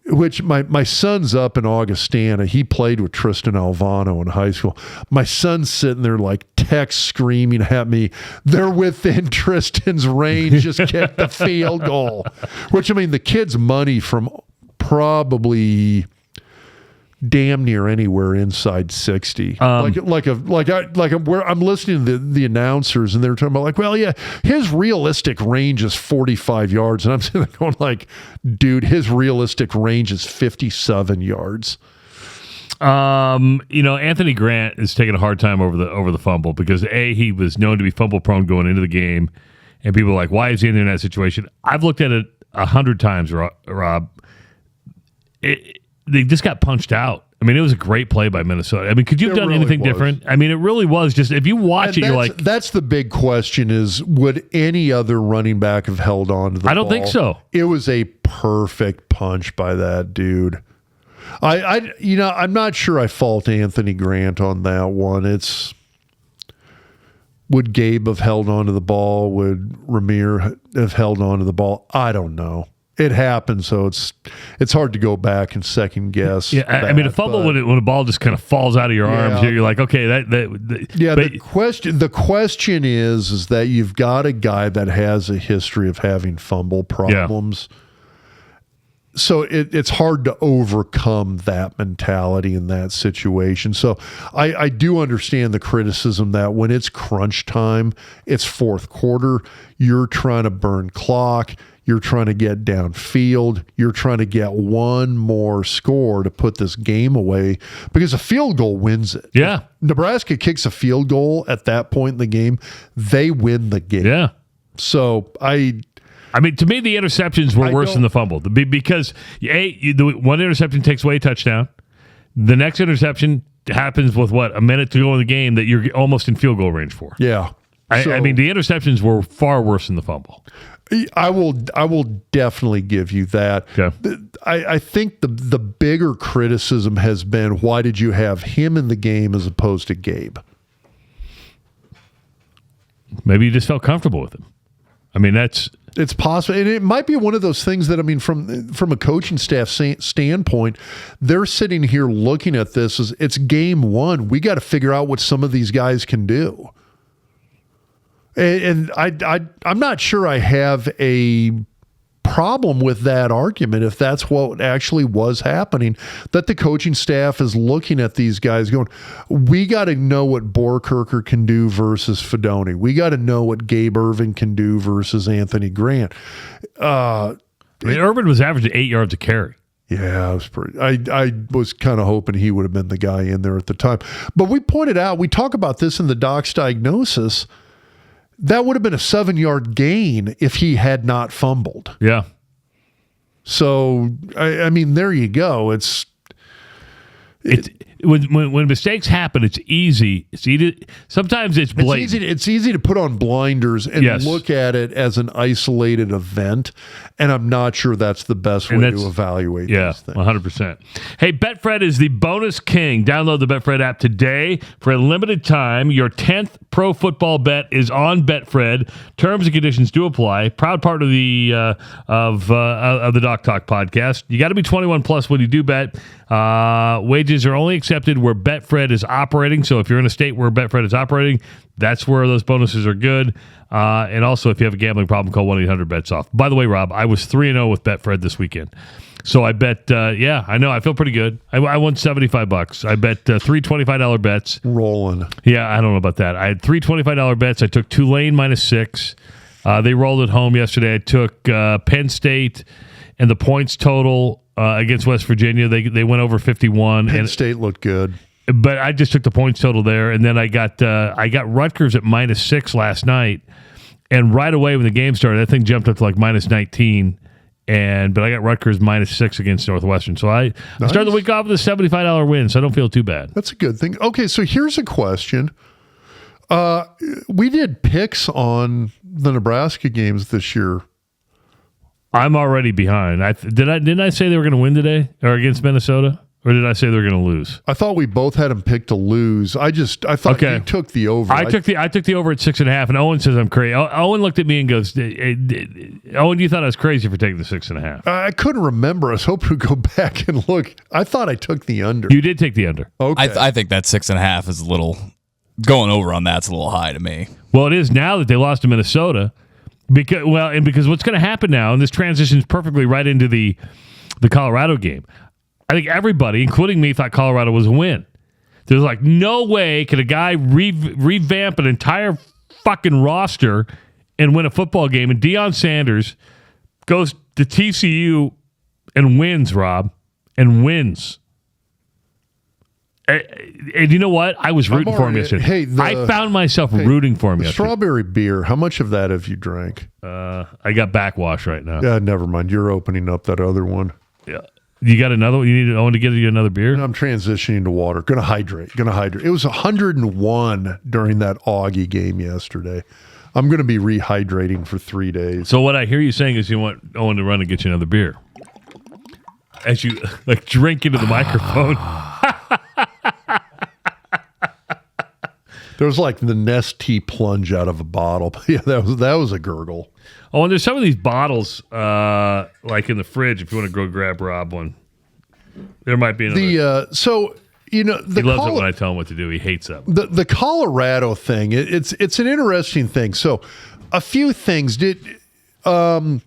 S2: which my son's up in Augustana. He played with Tristan Alvano in high school. My son's sitting there like text screaming at me, they're within Tristan's range, just kick the field goal. Which, I mean, the kid's money from probably damn near anywhere inside 60. Where I'm listening to the announcers and they're talking about like, well, yeah, his realistic range is 45 yards. And I'm sitting there going like, dude, his realistic range is 57 yards.
S1: Anthony Grant is taking a hard time over the fumble because he was known to be fumble prone going into the game. And people are like, why is he in that situation? I've looked at it 100 times, Rob. They just got punched out. I mean, it was a great play by Minnesota. I mean, could you have done anything different? I mean, it really was just, if you watch it, you're like...
S2: That's the big question is, would any other running back have held on to the ball?
S1: I don't think so.
S2: It was a perfect punch by that dude. I'm not sure I fault Anthony Grant on that one. Would Gabe have held on to the ball? Would Ramir have held on to the ball? I don't know. It happens, so it's hard to go back and second guess.
S1: Yeah, I mean, a fumble when a ball just kind of falls out of your arms, you're like, okay,
S2: The question is that you've got a guy that has a history of having fumble problems. Yeah. So it's hard to overcome that mentality in that situation. So I do understand the criticism that when it's crunch time, it's fourth quarter, you're trying to burn clock. You're trying to get downfield. You're trying to get one more score to put this game away because a field goal wins it.
S1: Yeah.
S2: If Nebraska kicks a field goal at that point in the game, they win the game.
S1: Yeah.
S2: So I
S1: mean, to me, the interceptions were worse than the fumble because the one interception takes away a touchdown. The next interception happens with a minute to go in the game that you're almost in field goal range for.
S2: Yeah.
S1: I mean, the interceptions were far worse than the fumble.
S2: I will definitely give you that.
S1: Okay.
S2: I think the bigger criticism has been, why did you have him in the game as opposed to Gabe?
S1: Maybe you just felt comfortable with him. I mean,
S2: it's possible, and it might be one of those things that, I mean, from a coaching staff standpoint, they're sitting here looking at this as it's game one. We got to figure out what some of these guys can do. And I'm not sure I have a problem with that argument if that's what actually was happening, that the coaching staff is looking at these guys going, we got to know what Borkerker can do versus Fedoni. We got to know what Gabe Irvin can do versus Anthony Grant.
S1: Irvin was averaging 8 yards a carry.
S2: Yeah, I was kind of hoping he would have been the guy in there at the time. But we pointed out, we talk about this in the Doc's diagnosis, that would have been a 7-yard gain if he had not fumbled.
S1: Yeah.
S2: So, I mean, there you go.
S1: When mistakes happen, it's easy. Sometimes it's blatant.
S2: It's easy to put on blinders and look at it as an isolated event, and I'm not sure that's the best way to evaluate these things.
S1: 100%. Hey, Betfred is the bonus king. Download the Betfred app today. For a limited time, your 10th pro football bet is on Betfred. Terms and conditions do apply. Proud part of the of the Doc Talk podcast. You got to be 21 plus when you do bet. Wages are only accepted where Betfred is operating. So if you're in a state where Betfred is operating, that's where those bonuses are good. And also, if you have a gambling problem, call 1-800-BETS-OFF. By the way, Rob, I was 3-0 with Betfred this weekend. So I bet, I know, I feel pretty good. I won $75. I bet 3 $25 bets.
S2: Rolling.
S1: Yeah, I don't know about that. I had 3 $25 bets. I took Tulane -6. They rolled it home yesterday. I took Penn State and the points total against West Virginia. They went over 51.
S2: Penn State looked good.
S1: But I just took the points total there, and then I got Rutgers at -6 last night, and right away when the game started, that thing jumped up to like -19, but I got Rutgers -6 against Northwestern. So I started the week off with a $75 win, so I don't feel too bad.
S2: That's a good thing. Okay, so here's a question. We did picks on the Nebraska games this year.
S1: I'm already behind. Didn't I say they were going to win today or against Minnesota? Or did I say they're going to lose?
S2: I thought we both had them picked to lose. I thought you took the over.
S1: I took the over at 6.5, and Owen says I'm crazy. Owen looked at me and goes, Owen, you thought I was crazy for taking the 6.5.
S2: I couldn't remember. I was hoping to go back and look. I thought I took the under.
S1: You did take the under.
S2: Okay.
S3: I think that 6.5 is a little, going over on that's a little high to me.
S1: Well, it is now that they lost to Minnesota. Because what's going to happen now, and this transitions perfectly right into the Colorado game. I think everybody, including me, thought Colorado was a win. There's like no way could a guy revamp an entire fucking roster and win a football game. And Deion Sanders goes to TCU and wins, Rob, and wins. And you know what? I was rooting for him yesterday. I found myself rooting for him yesterday.
S2: Strawberry beer, how much of that have you drank?
S1: I got backwash right now.
S2: Yeah, never mind. You're opening up that other one.
S1: Yeah. You got another one? You need Owen to get you another beer?
S2: I'm transitioning to water. Gonna hydrate. It was 101 during that Augie game yesterday. I'm going to be rehydrating for 3 days.
S1: So what I hear you saying is you want Owen to run and get you another beer. As you drink into the microphone.
S2: There was like the Nestea plunge out of a bottle. Yeah, that was a gurgle.
S1: Oh, and there's some of these bottles like in the fridge if you want to go grab Rob one. There might be another.
S2: He loves
S1: it when I tell him what to do. He hates that.
S2: The Colorado thing, it's an interesting thing. So a few things I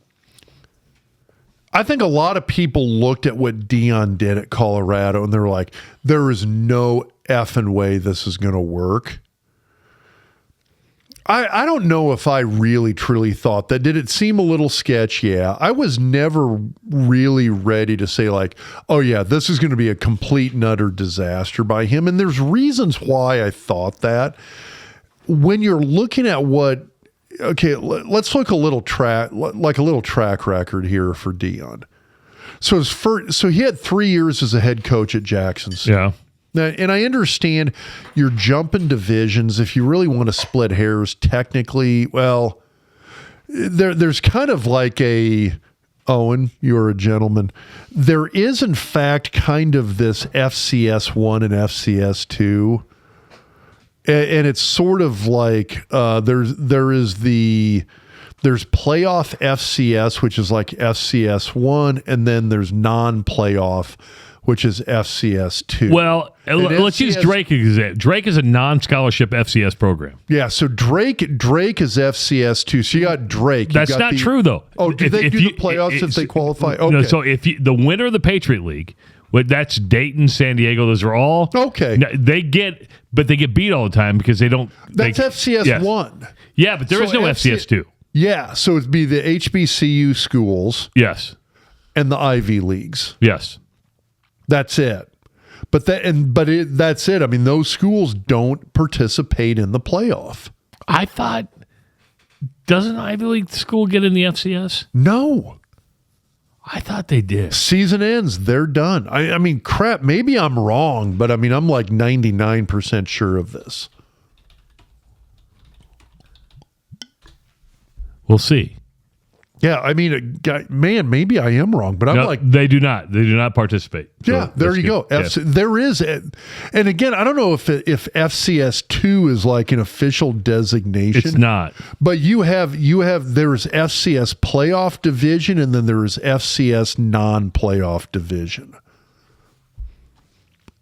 S2: think a lot of people looked at what Deion did at Colorado and they're like, there is no effing way this is going to work. I don't know if I really truly thought that. Did it seem a little sketch? Yeah. I was never really ready to say like, oh yeah, this is going to be a complete and utter disaster by him. And there's reasons why I thought that. When you're looking at let's look a little track record here for Deion. So he had 3 years as a head coach at Jackson State.
S1: Yeah.
S2: And I understand you're jumping divisions. If you really want to split hairs, technically, well, there's kind of like Owen, you're a gentleman. There is, in fact, kind of this FCS 1 and FCS 2. And it's sort of like there's playoff FCS, which is like FCS 1, and then there's non-playoff, which is FCS 2.
S1: Well, let's use Drake as example. Drake is a non-scholarship FCS program.
S2: Yeah, so Drake is FCS 2. So you got Drake.
S1: That's not true, though.
S2: Oh, do they do the playoffs if they qualify? Okay.
S1: No, so if the winner of the Patriot League, that's Dayton, San Diego, those are all.
S2: Okay.
S1: They get beat all the time because they don't.
S2: That's FCS 1.
S1: Yeah, but there is no FCS 2.
S2: Yeah, so it'd be the HBCU schools.
S1: Yes.
S2: And the Ivy Leagues.
S1: Yes.
S2: That's it. That's it. I mean, those schools don't participate in the playoff.
S1: I thought, doesn't Ivy League school get in the FCS?
S2: No.
S1: I thought they did.
S2: Season ends, they're done. I mean, crap, maybe I'm wrong, but I mean, I'm like 99% sure of this.
S1: We'll see.
S2: Yeah, I mean, man, maybe I am wrong, but I'm like...
S1: They do not. They do not participate. So
S2: yeah, there you go. Yes. There is... And again, I don't know if FCS 2 is like an official designation.
S1: It's not.
S2: But there's FCS playoff division, and then there's FCS non-playoff division.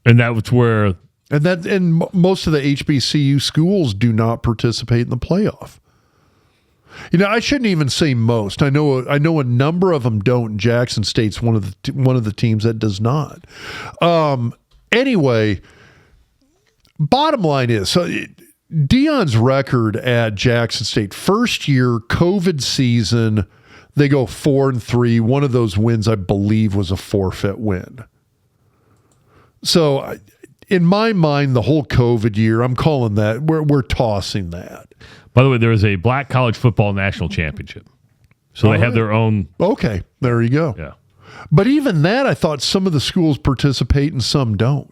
S1: And that's where...
S2: And most of the HBCU schools do not participate in the playoff. You know, I shouldn't even say most. I know a number of them don't. Jackson State's one of the teams that does not. Anyway, bottom line is, so Deion's record at Jackson State, first year COVID season, they go 4-3. One of those wins, I believe, was a forfeit win. So, in my mind, the whole COVID year, I'm calling that we're tossing that.
S1: By the way, there is a Black College Football National Championship. So they have their own.
S2: Okay, there you go.
S1: Yeah.
S2: But even that, I thought some of the schools participate and some don't.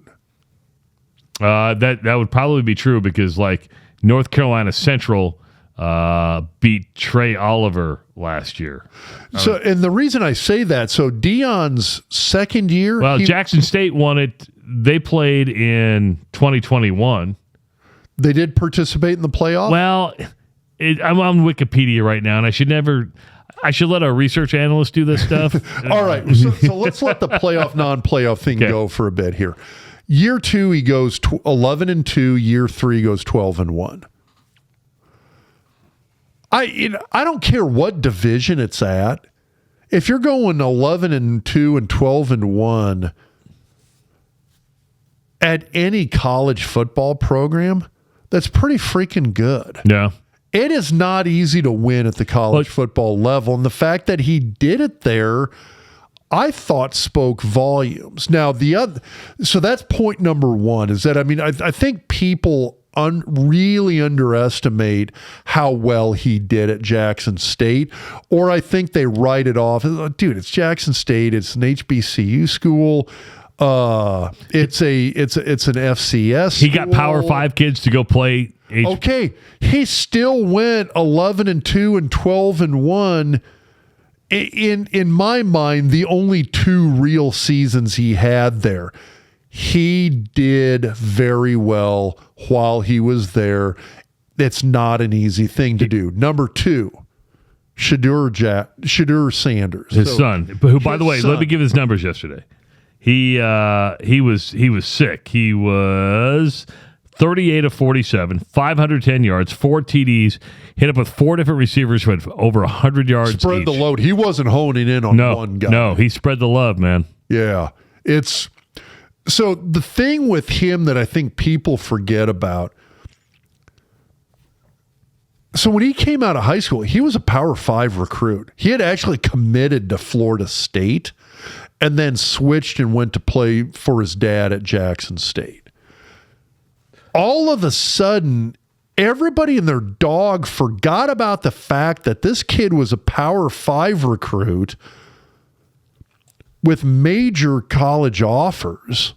S1: That would probably be true because, like, North Carolina Central beat Trey Oliver last year.
S2: So, and the reason I say that, so Deion's second year.
S1: Well, Jackson State won it. They played in 2021.
S2: They did participate in the playoff?
S1: Well, I'm on Wikipedia right now, and I should let our research analysts do this stuff.
S2: All right. So let's let the playoff, non-playoff thing go for a bit here. Year 2, he goes 11-2. Year 3 goes 12-1. I don't care what division it's at. If you're going 11-2 and 12-1 at any college football program, that's pretty freaking good.
S1: Yeah.
S2: It is not easy to win at the college football level, and the fact that he did it there, I thought spoke volumes. Now so that's point number one. Is that I think people really underestimate how well he did at Jackson State, or I think they write it off. Dude, it's Jackson State. It's an HBCU school. It's an FCS.
S1: He got Power 5 kids to go play.
S2: Okay, he still went 11-2 and 12-1. In my mind, the only 2 real seasons he had there. He did very well while he was there. It's not an easy thing to do. Number 2, Shadur Sanders,
S1: his son, who, by the way, let me give his numbers yesterday. He was sick. He was 38 of 47, 510 yards, 4 TDs, hit up with 4 different receivers who had over 100 yards
S2: Spread
S1: each.
S2: the load. He wasn't honing in on one guy.
S1: No, he spread the love, man.
S2: Yeah. So the thing with him that I think people forget about, so when he came out of high school, he was a Power 5 recruit. He had actually committed to Florida State and then switched and went to play for his dad at Jackson State. All of a sudden, everybody and their dog forgot about the fact that this kid was a Power 5 recruit with major college offers.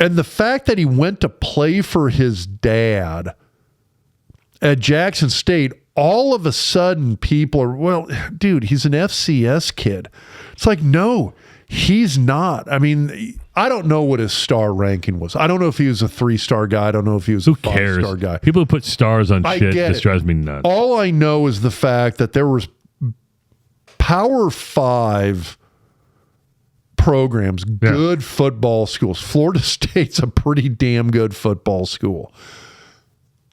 S2: And the fact that he went to play for his dad at Jackson State, all of a sudden people are, well, dude, he's an FCS kid. It's like, no, he's not. I mean, I don't know what his star ranking was. I don't know if he was a 3-star guy. I don't know if he was a 5-star guy.
S1: People who put stars on shit just drives me nuts.
S2: All I know is the fact that there was Power 5 programs, good football schools. Florida State's a pretty damn good football school.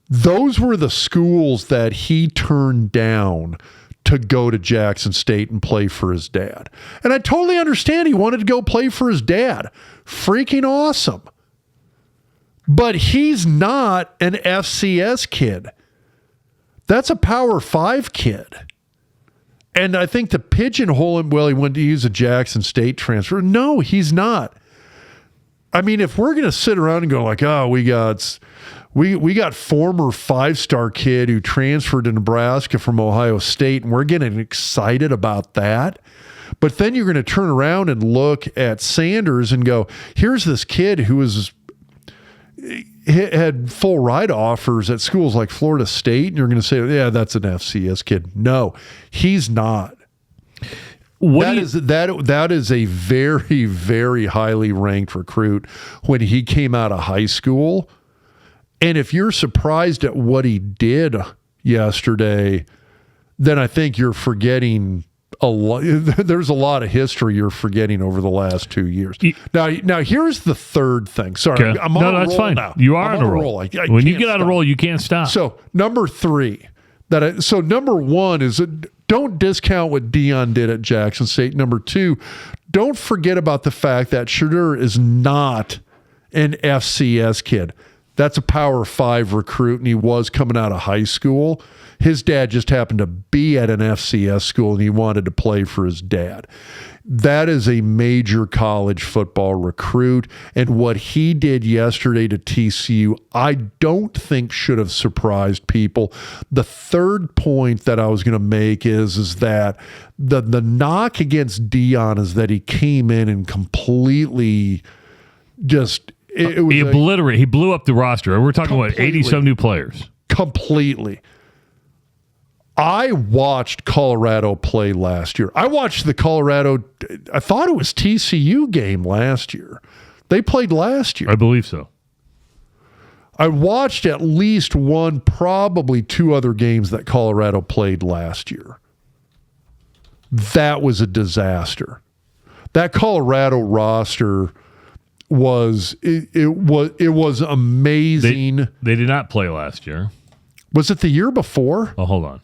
S2: Those were the schools that he turned down to go to Jackson State and play for his dad. And I totally understand he wanted to go play for his dad. Freaking awesome. But he's not an FCS kid. That's a Power 5 kid. And I think to pigeonhole him, well, he went to use a Jackson State transfer. No, he's not. I mean, if we're going to sit around and go like, oh, we got former 5-star kid who transferred to Nebraska from Ohio State, and we're getting excited about that. But then you're going to turn around and look at Sanders and go, here's this kid who had full ride offers at schools like Florida State, and you're going to say, yeah, that's an FCS kid. No, he's not. That is a very, very highly ranked recruit when he came out of high school. And if you're surprised at what he did yesterday, then I think you're forgetting a lot. There's a lot of history you're forgetting over the last 2 years. Now here's the third thing. Sorry,
S1: okay.
S2: I'm on a roll
S1: fine.
S2: now.
S1: You are on a roll. When you get on a roll, you can't stop.
S2: So number 3, number 1 is don't discount what Deion did at Jackson State. Number 2, don't forget about the fact that Shadur is not an FCS kid. That's a Power 5 recruit, and he was coming out of high school. His dad just happened to be at an FCS school, and he wanted to play for his dad. That is a major college football recruit, and what he did yesterday to TCU, I don't think should have surprised people. The third point that I was going to make is that the knock against Deion is that he came in and completely just... He blew up the roster. We're talking about 80-some new players. completely. I watched Colorado play last year. I watched the Colorado, I thought it was TCU game last year. They played last year.
S1: I believe so.
S2: I watched at least one, probably two other games that Colorado played last year. That was a disaster. That Colorado roster was amazing.
S1: They did not play last year.
S2: Was it the year before?
S1: Oh, hold on.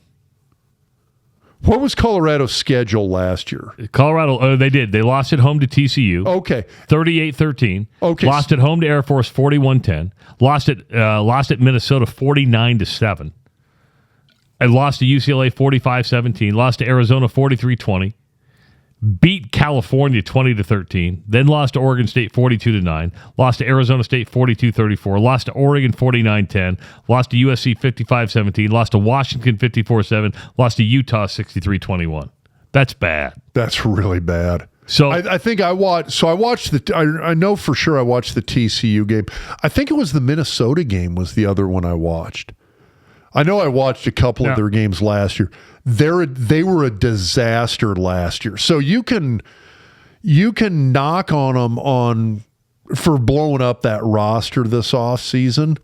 S2: What was Colorado's schedule last year?
S1: Colorado, they did. They lost at home to TCU.
S2: Okay.
S1: 38-13.
S2: Okay.
S1: Lost at home to Air Force 41-10. Lost at Minnesota 49-7. And lost to UCLA 45-17. Lost to Arizona 43-20. Beat California 20-13. Then lost to Oregon State 42-9. Lost to Arizona State 42-34. Lost to Oregon 49-10. Lost to USC 55-17. Lost to Washington 54-7. Lost to Utah 63-21. That's bad.
S2: That's really bad.
S1: So
S2: I think I watched. So I watched I know for sure I watched the TCU game. I think it was the Minnesota game was the other one I watched. I know I watched a couple of their games last year. They were a disaster last year. So you can knock on them for blowing up that roster this offseason.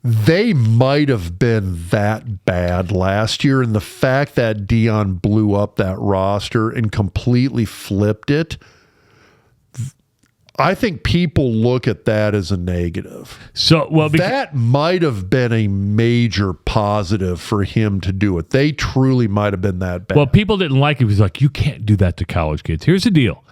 S2: They might have been that bad last year, and the fact that Dion blew up that roster and completely flipped it, I think people look at that as a negative.
S1: So,
S2: that might have been a major positive for him to do it. They truly might have been that bad.
S1: Well, people didn't like it. He was like, you can't do that to college kids. Here's the deal.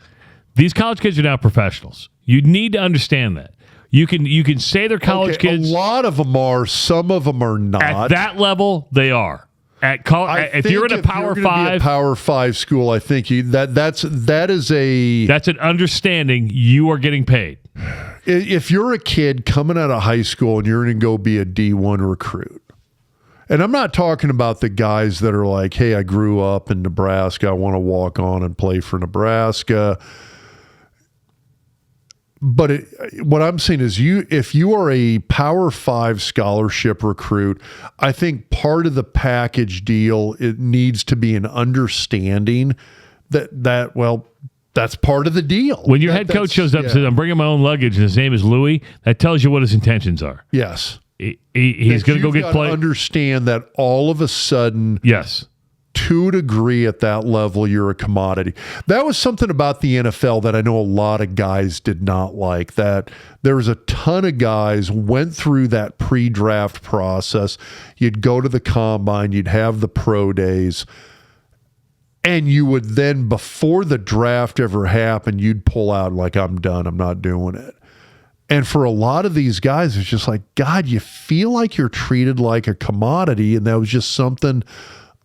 S1: These college kids are now professionals. You need to understand that. You can say they're college kids.
S2: A lot of them are. Some of them are not.
S1: At that level, they are. If you're in a Power 5,
S2: Power 5 school, I think that's
S1: an understanding you are getting paid.
S2: If you're a kid coming out of high school and you're going to go be a D1 recruit, and I'm not talking about the guys that are like, hey, I grew up in Nebraska, I want to walk on and play for Nebraska. But what I'm saying is if you are a Power 5 scholarship recruit, I think part of the package deal, it needs to be an understanding that's part of the deal.
S1: When your head coach shows up and says, I'm bringing my own luggage, and his name is Louis, that tells you what his intentions are.
S2: Yes.
S1: He's going to go get played.
S2: Understand that all of a sudden,
S1: yes,
S2: to a degree at that level, you're a commodity. That was something about the NFL that I know a lot of guys did not like, that there was a ton of guys went through that pre-draft process. You'd go to the combine, you'd have the pro days, and you would then, before the draft ever happened, you'd pull out like, I'm done, I'm not doing it. And for a lot of these guys, it's just like, God, you feel like you're treated like a commodity, and that was just something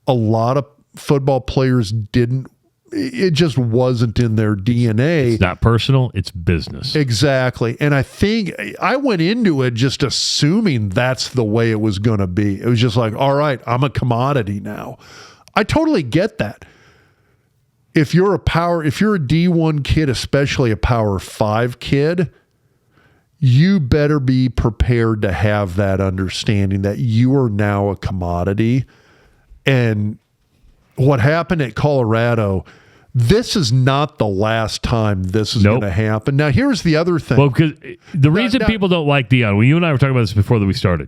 S2: a lot of football players didn't, it just wasn't in their DNA.
S1: It's not personal, it's business.
S2: Exactly. And I think I went into it just assuming that's the way it was going to be. It was just like, all right, I'm a commodity now. I totally get that. If you're a D1 kid, especially a Power 5 kid, you better be prepared to have that understanding that you are now a commodity. And what happened at Colorado, this is not the last time this is going to happen. Now, here's the other thing.
S1: Well, because the reason people don't like Dion, well, you and I were talking about this before that we started.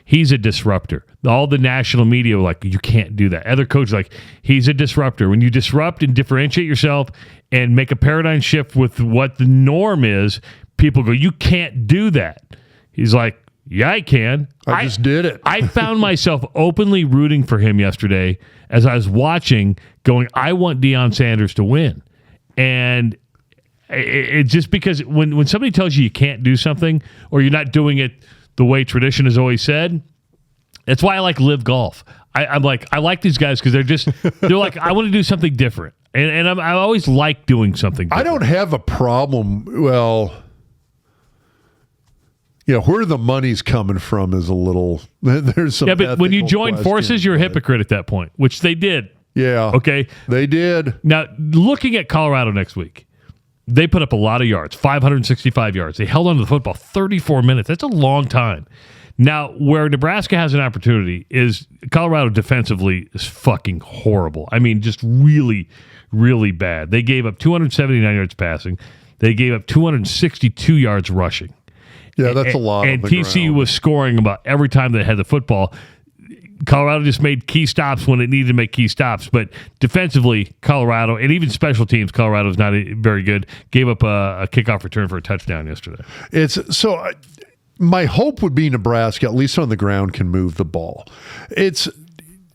S1: He's a disruptor. All the national media were like, you can't do that. Other coaches like, he's a disruptor. When you disrupt and differentiate yourself and make a paradigm shift with what the norm is, people go, you can't do that. He's like, yeah, I can.
S2: I just did it.
S1: I found myself openly rooting for him yesterday as I was watching, going, I want Deion Sanders to win. And it's just because when somebody tells you can't do something or you're not doing it the way tradition has always said, that's why I like Live Golf. I like these guys because they're like, I want to do something different. And I always like doing something different.
S2: I don't have a problem. Well, where the money's coming from is a little, there's some.
S1: Yeah, but when you join forces, you're a hypocrite at that point, which they did.
S2: Yeah.
S1: Okay.
S2: They did.
S1: Now, looking at Colorado next week, they put up a lot of yards, 565 yards. They held on to the football 34 minutes. That's a long time. Now, where Nebraska has an opportunity is Colorado defensively is fucking horrible. I mean, just really, really bad. They gave up 279 yards passing. They gave up 262 yards rushing.
S2: Yeah, that's a lot.
S1: And TCU was scoring about every time they had the football. Colorado just made key stops when it needed to make key stops. But defensively, Colorado, and even special teams, Colorado's not very good. Gave up a kickoff return for a touchdown yesterday.
S2: My hope would be Nebraska, at least on the ground, can move the ball. This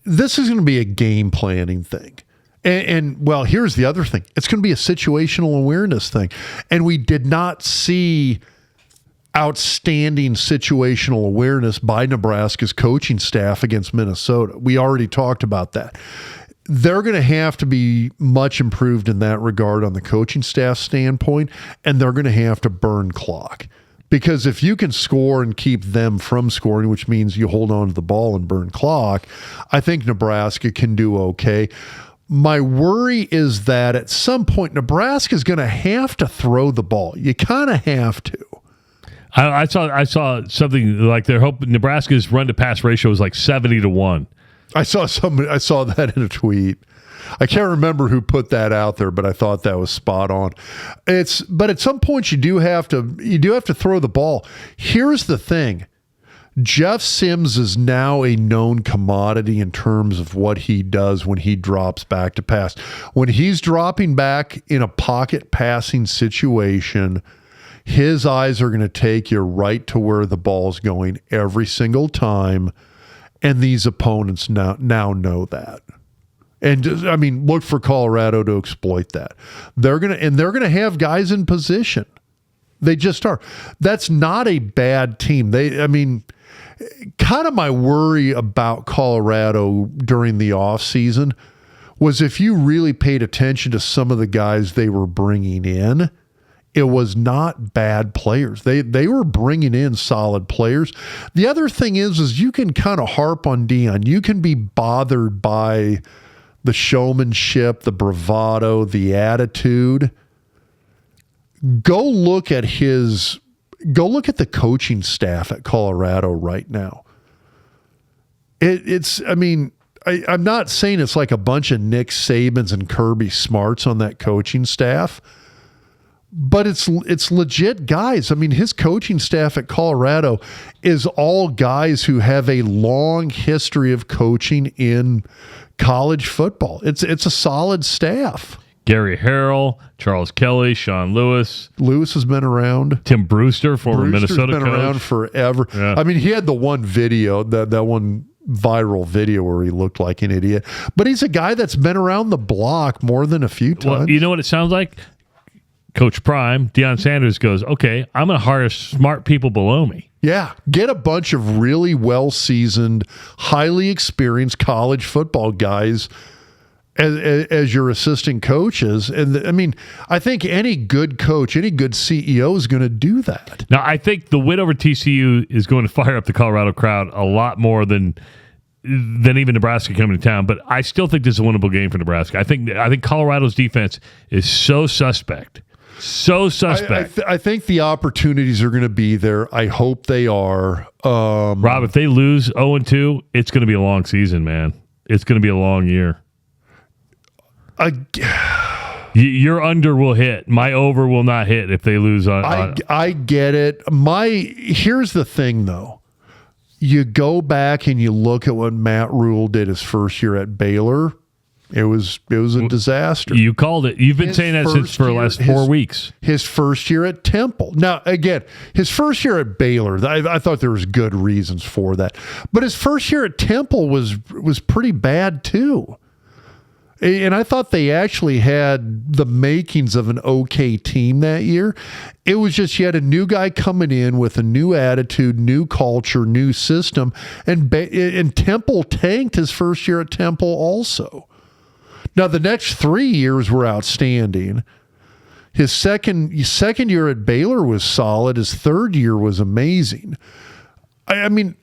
S2: is going to be a game planning thing. And well, here's the other thing. It's going to be a situational awareness thing. And we did not see outstanding situational awareness by Nebraska's coaching staff against Minnesota. We already talked about that. They're going to have to be much improved in that regard on the coaching staff standpoint, and they're going to have to burn clock. Because if you can score and keep them from scoring, which means you hold on to the ball and burn clock, I think Nebraska can do okay. My worry is that at some point, Nebraska is going to have to throw the ball. You kind of have to.
S1: I saw something like they're hoping Nebraska's run to pass ratio is like 70-1. I saw
S2: that in a tweet. I can't remember who put that out there, but I thought that was spot on. But at some point you do have to throw the ball. Here's the thing. Jeff Sims is now a known commodity in terms of what he does when he drops back to pass. When he's dropping back in a pocket passing situation, his eyes are going to take you right to where the ball's going every single time, and these opponents now know that. And I mean, look for Colorado to exploit that. They're gonna have guys in position. They just are. That's not a bad team. Kind of my worry about Colorado during the offseason was if you really paid attention to some of the guys they were bringing in, it was not bad players. They were bringing in solid players. The other thing is you can kind of harp on Deion. You can be bothered by the showmanship, the bravado, the attitude. Go look at the coaching staff at Colorado right now. I'm not saying it's like a bunch of Nick Sabans and Kirby Smarts on that coaching staff, but it's legit guys. I mean, his coaching staff at Colorado is all guys who have a long history of coaching in college football. It's a solid staff.
S1: Gary Harrell, Charles Kelly, Sean Lewis.
S2: Lewis has been around.
S1: Tim Brewster, former Minnesota coach.
S2: Been around forever. Yeah. I mean, he had the one video, that one viral video where he looked like an idiot. But he's a guy that's been around the block more than a few times.
S1: Well, you know what it sounds like? Coach Prime, Deion Sanders goes, okay, I'm going to hire smart people below me.
S2: Yeah, get a bunch of really well-seasoned, highly experienced college football guys as your assistant coaches. And I mean, I think any good coach, any good CEO is going to do that.
S1: Now, I think the win over TCU is going to fire up the Colorado crowd a lot more than even Nebraska coming to town. But I still think this is a winnable game for Nebraska. I think Colorado's defense is so suspect. I
S2: think the opportunities are going to be there. I hope they are.
S1: Rob, if they lose 0-2, it's going to be a long season, man. It's going to be a long year. Your under will hit. My over will not hit if they lose on.
S2: I get it. Here's the thing, though. You go back and you look at what Matt Rule did his first year at Baylor. It was a disaster.
S1: You called it. You've been saying that since for the last 4 weeks.
S2: His first year at Temple. Now, again, his first year at Baylor, I thought there was good reasons for that. But his first year at Temple was pretty bad too. And I thought they actually had the makings of an okay team that year. It was just you had a new guy coming in with a new attitude, new culture, new system. And Temple tanked his first year at Temple also. Now, the next 3 years were outstanding. His second year at Baylor was solid. His third year was amazing. I mean,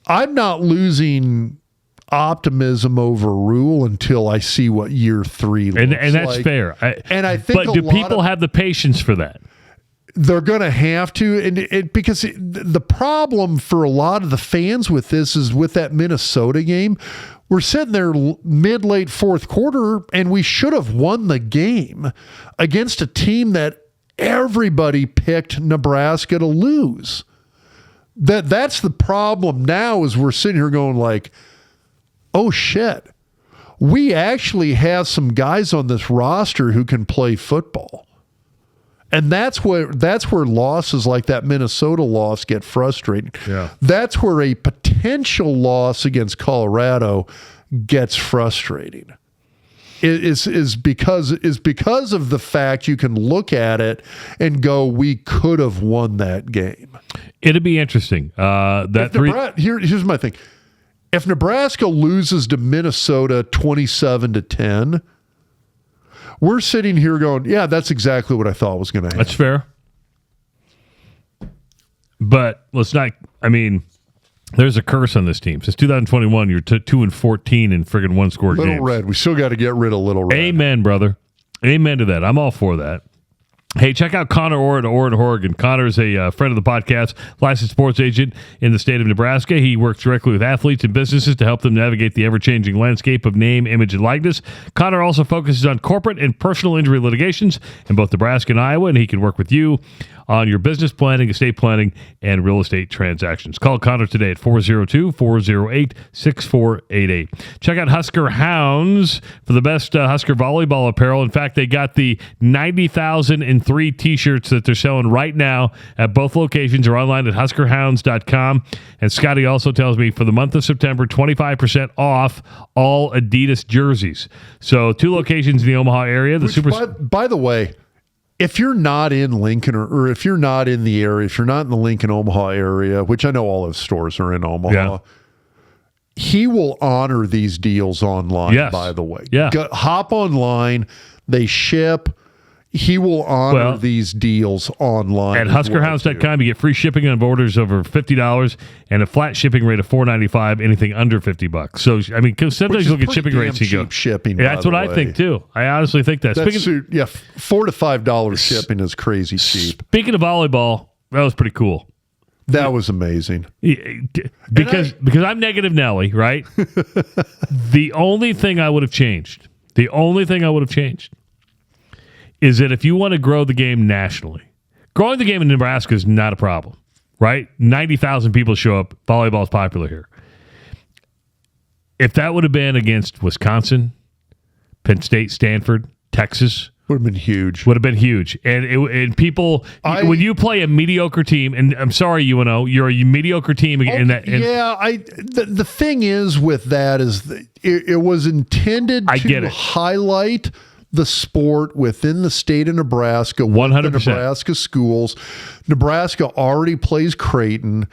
S2: I'm not losing optimism over Rule until I see what year 3 looks like.
S1: And that's fair.
S2: I think
S1: but do people have the patience for that?
S2: They're going to have to, and because the problem for a lot of the fans with this is with that Minnesota game, we're sitting there mid-late fourth quarter, and we should have won the game against a team that everybody picked Nebraska to lose. That's the problem now is we're sitting here going like, oh, shit. We actually have some guys on this roster who can play football. And that's where losses like that Minnesota loss get frustrating.
S1: Yeah.
S2: That's where a potential loss against Colorado gets frustrating. Is because of the fact you can look at it and go, we could have won that game.
S1: It'd be interesting.
S2: Here's my thing. If Nebraska loses to Minnesota 27-10, we're sitting here going, yeah, that's exactly what I thought was going to happen.
S1: That's fair. But let's not, I mean, there's a curse on this team. Since 2021, you're 2-14 in friggin' one-score games.
S2: Little Red. We still got to get rid of Little Red.
S1: Amen, brother. Amen to that. I'm all for that. Hey, check out Connor Orr at Orr in Oregon. Connor is a friend of the podcast, licensed sports agent in the state of Nebraska. He works directly with athletes and businesses to help them navigate the ever-changing landscape of name, image, and likeness. Connor also focuses on corporate and personal injury litigations in both Nebraska and Iowa, and he can work with you on your business planning, estate planning, and real estate transactions. Call Connor today at 402-408-6488. Check out Husker Hounds for the best Husker volleyball apparel. In fact, they got the 90,003 T-shirts that they're selling right now at both locations or online at huskerhounds.com. And Scotty also tells me for the month of September, 25% off all Adidas jerseys. So 2 locations in the Omaha area.
S2: By the way, if you're not in Lincoln or if you're not in the area, if you're not in the Lincoln, Omaha area, which I know all his stores are in Omaha, he will honor these deals online, by the way.
S1: Yeah.
S2: Hop online. They ship. He will honor these deals online.
S1: At huskerhounds.com, you get free shipping on orders over $50 and a flat shipping rate of $4.95, anything under $50. So, I mean, sometimes you look at shipping rates and you go,
S2: shipping,
S1: that's what I think, too. I honestly think that.
S2: $4 to $5 shipping is crazy cheap.
S1: Speaking of volleyball, that was pretty cool.
S2: That was amazing.
S1: Because I'm negative Nelly, right? The only thing I would have changed is that if you want to grow the game nationally, growing the game in Nebraska is not a problem, right? 90,000 people show up. Volleyball is popular here. If that would have been against Wisconsin, Penn State, Stanford, Texas,
S2: would have been huge.
S1: And people, when you play a mediocre team, and I'm sorry, UNO, you're a mediocre team.
S2: The thing is with that is that it was intended to highlight the sport within the state of Nebraska,
S1: 100%.
S2: The Nebraska schools. Nebraska already plays Creighton.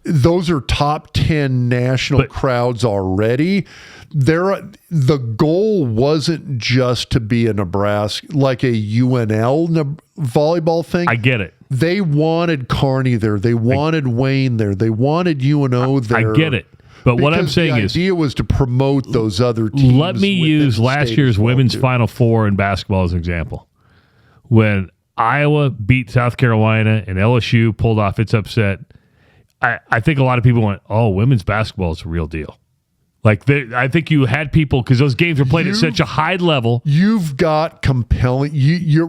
S2: Those are top 10 national crowds already. The goal wasn't just to be a Nebraska, like a UNL volleyball thing.
S1: I get it.
S2: They wanted Kearney there. They wanted Wayne there. They wanted UNO there.
S1: I get it. But what I'm saying is,
S2: the idea was to promote those other teams.
S1: Let me use last year's women's Final Four in basketball as an example. When Iowa beat South Carolina and LSU pulled off its upset, I think a lot of people went, "Oh, women's basketball is a real deal." Like I think you had people because those games were played at such a high level.
S2: You've got compelling.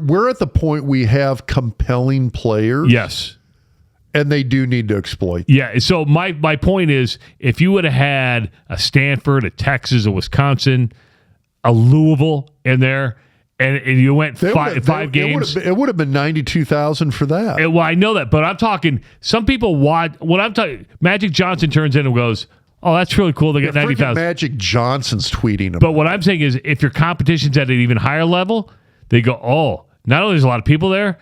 S2: We're at the point we have compelling players.
S1: Yes.
S2: And they do need to exploit.
S1: Yeah. So my point is, if you would have had a Stanford, a Texas, a Wisconsin, a Louisville in there, and you went five games,
S2: it would have been 92,000 for that.
S1: Well, I know that, but I'm talking. Some people watch. What I'm talking. Magic Johnson turns in and goes, "Oh, that's really cool. They got 90,000."
S2: Magic Johnson's tweeting about.
S1: But what I'm saying is, if your competition's at an even higher level, they go, "Oh, not only there's a lot of people there,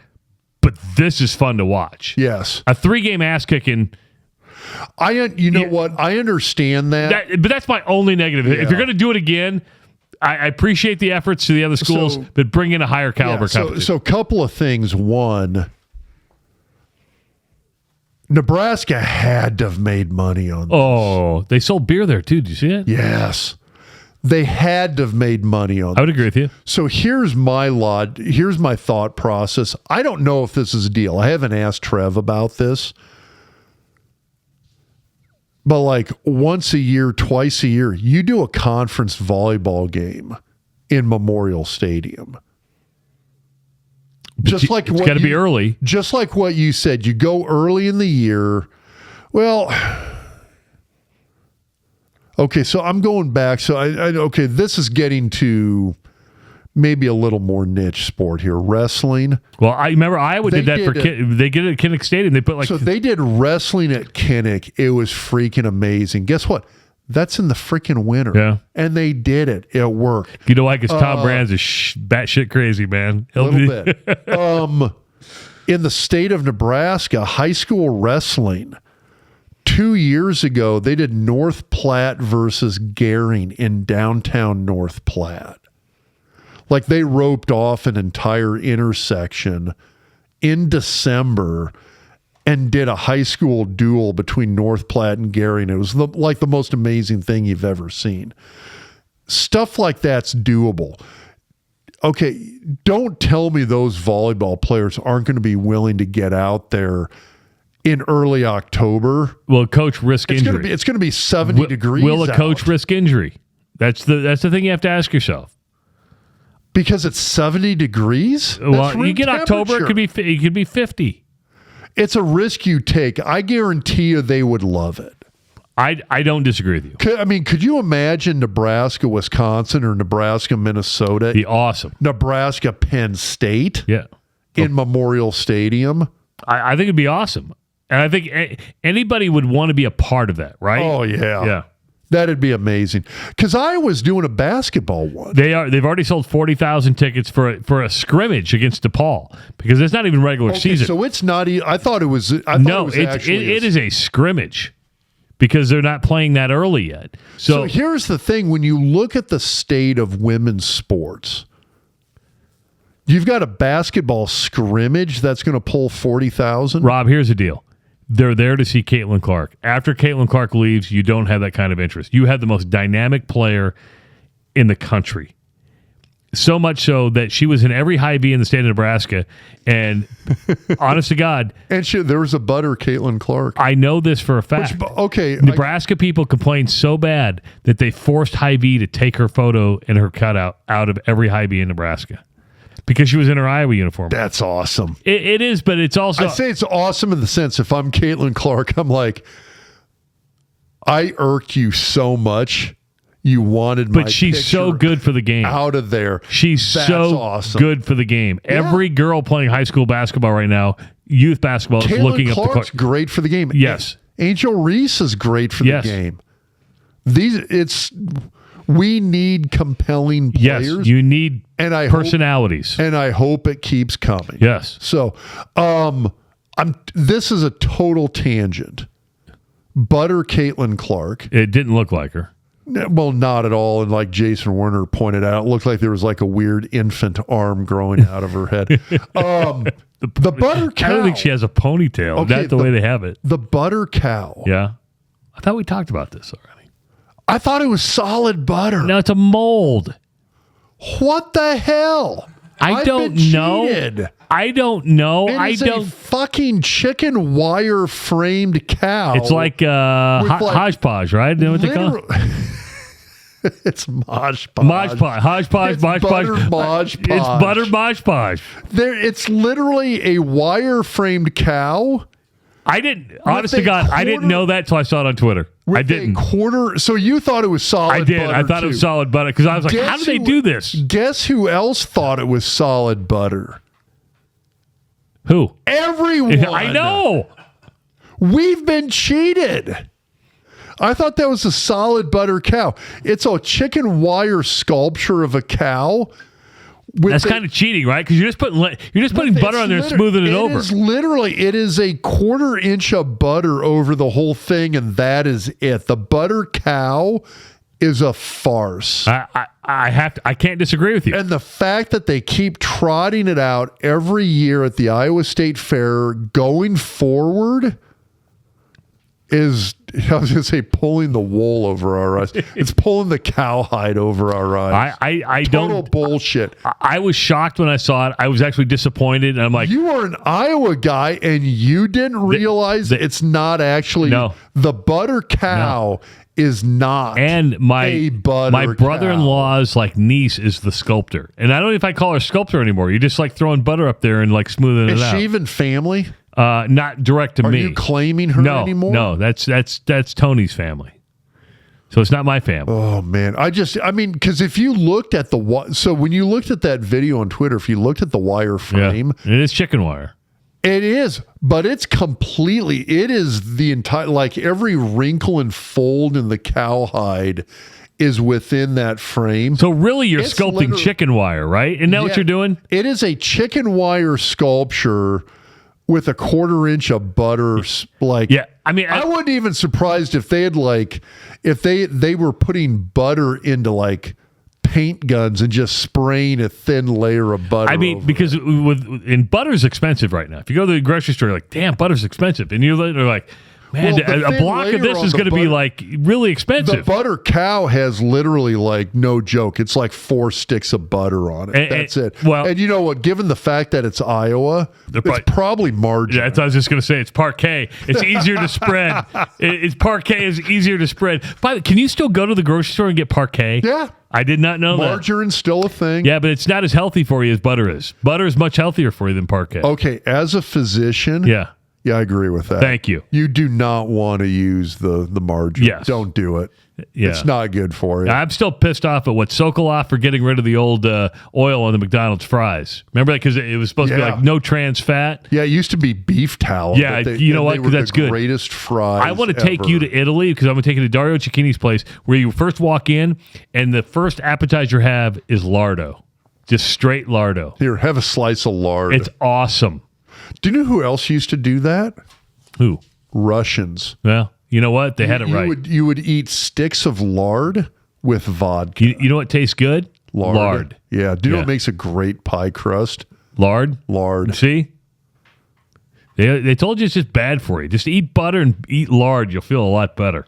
S1: but this is fun to watch."
S2: Yes.
S1: A 3-game ass kicking.
S2: What? I understand that.
S1: But that's my only negative. Yeah. If you're going to do it again, I appreciate the efforts to the other schools, but bring in a higher caliber competition.
S2: So a couple of things. One, Nebraska had to have made money on this.
S1: Oh, they sold beer there too. Did you see it?
S2: Yes. They had to have made money on
S1: I would agree with you.
S2: So here's my thought process. I don't know if this is a deal. I haven't asked Trev about this. But like once a year, twice a year, you do a conference volleyball game in Memorial Stadium.
S1: It's got to be early.
S2: Just like what you said, you go early in the year. Well, okay, so I'm going back. So okay, this is getting to maybe a little more niche sport here. Wrestling.
S1: Well, I remember Iowa did that they did it at Kinnick Stadium. They put
S2: so they did wrestling at Kinnick. It was freaking amazing. Guess what? That's in the freaking winter.
S1: Yeah.
S2: And they did it. It worked.
S1: You know why? Because Tom Brands is batshit crazy, man.
S2: A little bit. In the state of Nebraska, high school wrestling, 2 years ago, they did North Platte versus Gering in downtown North Platte. Like they roped off an entire intersection in December and did a high school duel between North Platte and Gering. It was like the most amazing thing you've ever seen. Stuff like that's doable. Okay, don't tell me those volleyball players aren't going to be willing to get out there in early October.
S1: Will a coach risk injury?
S2: It's going to be 70 degrees.
S1: Will a coach risk injury? That's the thing you have to ask yourself.
S2: Because it's 70 degrees?
S1: Well, you get October, it could be 50.
S2: It's a risk you take. I guarantee you they would love it.
S1: I don't disagree with you.
S2: I mean, could you imagine Nebraska, Wisconsin, or Nebraska, Minnesota?
S1: Be awesome.
S2: Nebraska, Penn State?
S1: Yeah.
S2: In Memorial Stadium?
S1: I think it'd be awesome. And I think anybody would want to be a part of that, right?
S2: Oh, yeah.
S1: Yeah.
S2: That'd be amazing. Because Iowa's doing a basketball one.
S1: They've already sold 40,000 tickets for a scrimmage against DePaul because it's not even regular season.
S2: So it's not. I thought it was. It
S1: is a scrimmage because they're not playing that early yet. So
S2: here's the thing: when you look at the state of women's sports, you've got a basketball scrimmage that's going to pull 40,000.
S1: Rob, here's the deal. They're there to see Caitlin Clark. After Caitlin Clark leaves, you don't have that kind of interest. You have the most dynamic player in the country. So much so that she was in every high B in the state of Nebraska. And honest to God.
S2: And there was a butter, Caitlin Clark.
S1: I know this for a fact. Nebraska people complained so bad that they forced high B to take her photo and her cutout out of every high B in Nebraska. Because she was in her Iowa uniform.
S2: That's awesome.
S1: It is, but it's also...
S2: I say it's awesome in the sense if I'm Caitlin Clark, I'm like, I irked you so much. You wanted my
S1: But she's so good for the game.
S2: Out of there.
S1: That's awesome. Good for the game. Yeah. Every girl playing high school basketball right now, youth basketball, is looking up the court.
S2: Clark's great for the game.
S1: Yes.
S2: Angel Reese is great for the game. We need compelling players.
S1: Yes, you need personalities.
S2: And I hope it keeps coming.
S1: Yes.
S2: So, this is a total tangent. Butter Caitlin Clark.
S1: It didn't look like her.
S2: Well, not at all. And like Jason Werner pointed out, it looked like there was like a weird infant arm growing out of her head. The butter cow.
S1: I don't think she has a ponytail. Okay, that's the way they have it.
S2: The butter cow.
S1: Yeah. I thought we talked about this already.
S2: I thought it was solid butter.
S1: No, it's a mold.
S2: What the hell?
S1: I don't know.
S2: A fucking chicken wire framed cow.
S1: It's like hodgepodge, right? You know what they call it?
S2: It's Mosh Podge.
S1: Hodgepodge.
S2: It's butter Mosh Podge.
S1: It's butter Mosh Podge.
S2: It's literally a wire framed cow.
S1: Honest to God, I didn't know that till I saw it on Twitter. I didn't.
S2: So you thought it was solid butter?
S1: I thought it was solid butter because I was like, how did they do this?
S2: Guess who else thought it was solid butter?
S1: Who?
S2: Everyone.
S1: I know.
S2: We've been cheated. I thought that was a solid butter cow. It's a chicken wire sculpture of a cow.
S1: That's kind of cheating, right? Because you're just putting butter on there and smoothing it over.
S2: It is a 1/4 inch of butter over the whole thing, and that is it. The butter cow is a farce.
S1: I can't disagree with you.
S2: And the fact that they keep trotting it out every year at the Iowa State Fair going forward, is, I was going to say, pulling the wool over our eyes. It's pulling the cowhide over our eyes.
S1: I
S2: Total
S1: don't
S2: bullshit.
S1: I was shocked when I saw it. I was actually disappointed, and I'm like,
S2: You are an Iowa guy, and you didn't realize it's not actually the butter cow is not.
S1: And my
S2: butter
S1: brother-in-law's like niece is the sculptor, and I don't know if I call her sculptor anymore. You're just like throwing butter up there and like smoothing it out.
S2: Is she even family?
S1: Not direct to me.
S2: Are you claiming her anymore?
S1: No, that's Tony's family. So it's not my family.
S2: Oh man, because if you looked at when you looked at that video on Twitter, if you looked at the wire frame,
S1: it is chicken wire.
S2: It is, but it is the entire, like every wrinkle and fold in the cowhide is within that frame.
S1: So really you're sculpting chicken wire, right? Isn't that what you're doing?
S2: It is a chicken wire sculpture with a 1/4 inch of butter. I wouldn't even surprised if they had if they were putting butter into like paint guns and just spraying a thin layer of butter.
S1: Because butter's expensive right now. If you go to the grocery store, you're like, damn, butter's expensive. And you're like, man, a block of this is going to be like really expensive.
S2: The butter cow has literally like no joke. It's like 4 sticks of butter on it. That's it. Well, and you know what? Given the fact that it's Iowa, it's probably margin.
S1: Yeah, I was just going to say it's parquet. It's easier to spread. Parquet is easier to spread. But can you still go to the grocery store and get parquet?
S2: Yeah.
S1: I did not know
S2: Margarine's still a thing.
S1: Yeah, but it's not as healthy for you as butter is. Butter is much healthier for you than parquet.
S2: Okay, as a physician, yeah, I agree with that.
S1: Thank you.
S2: You do not want to use the margarine. Yes. Don't do it. Yeah. It's not good for you.
S1: I'm still pissed off at Sokoloff for getting rid of the old oil on the McDonald's fries. Remember that? Because it was supposed to be like no trans fat.
S2: Yeah, it used to be beef tallow.
S1: Yeah, you know what? Because that's good.
S2: Greatest fries.
S1: I want to take you to Italy because I'm going to take you to Dario Cecchini's place where you first walk in and the first appetizer you have is lardo. Just straight lardo.
S2: Here, have a slice of lard.
S1: It's awesome.
S2: Do you know who else used to do that?
S1: Who?
S2: Russians.
S1: Well, you know what? They had it right.
S2: You would eat sticks of lard with vodka.
S1: You know what tastes good? Lard.
S2: Yeah. Do you know what makes a great pie crust?
S1: Lard.
S2: See?
S1: They told you it's just bad for you. Just eat butter and eat lard. You'll feel a lot better.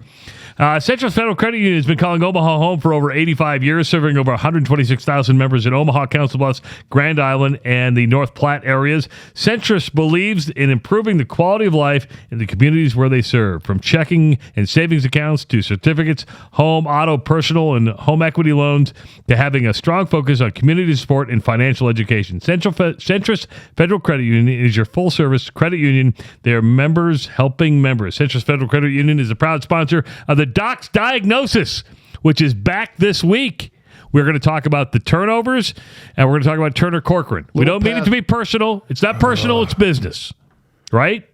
S1: Central Federal Credit Union has been calling Omaha home for over 85 years, serving over 126,000 members in Omaha, Council Bluffs, Grand Island, and the North Platte areas. Centrus believes in improving the quality of life in the communities where they serve, from checking and savings accounts to certificates, home, auto, personal, and home equity loans, to having a strong focus on community support and financial education. Centrus Federal Credit Union is your full-service credit union. They are members helping members. Centrus Federal Credit Union is a proud sponsor of the Doc's Diagnosis, which is back this week. We're going to talk about the turnovers, and we're going to talk about Turner Corcoran. We don't mean it to be personal. It's not personal. It's business, right?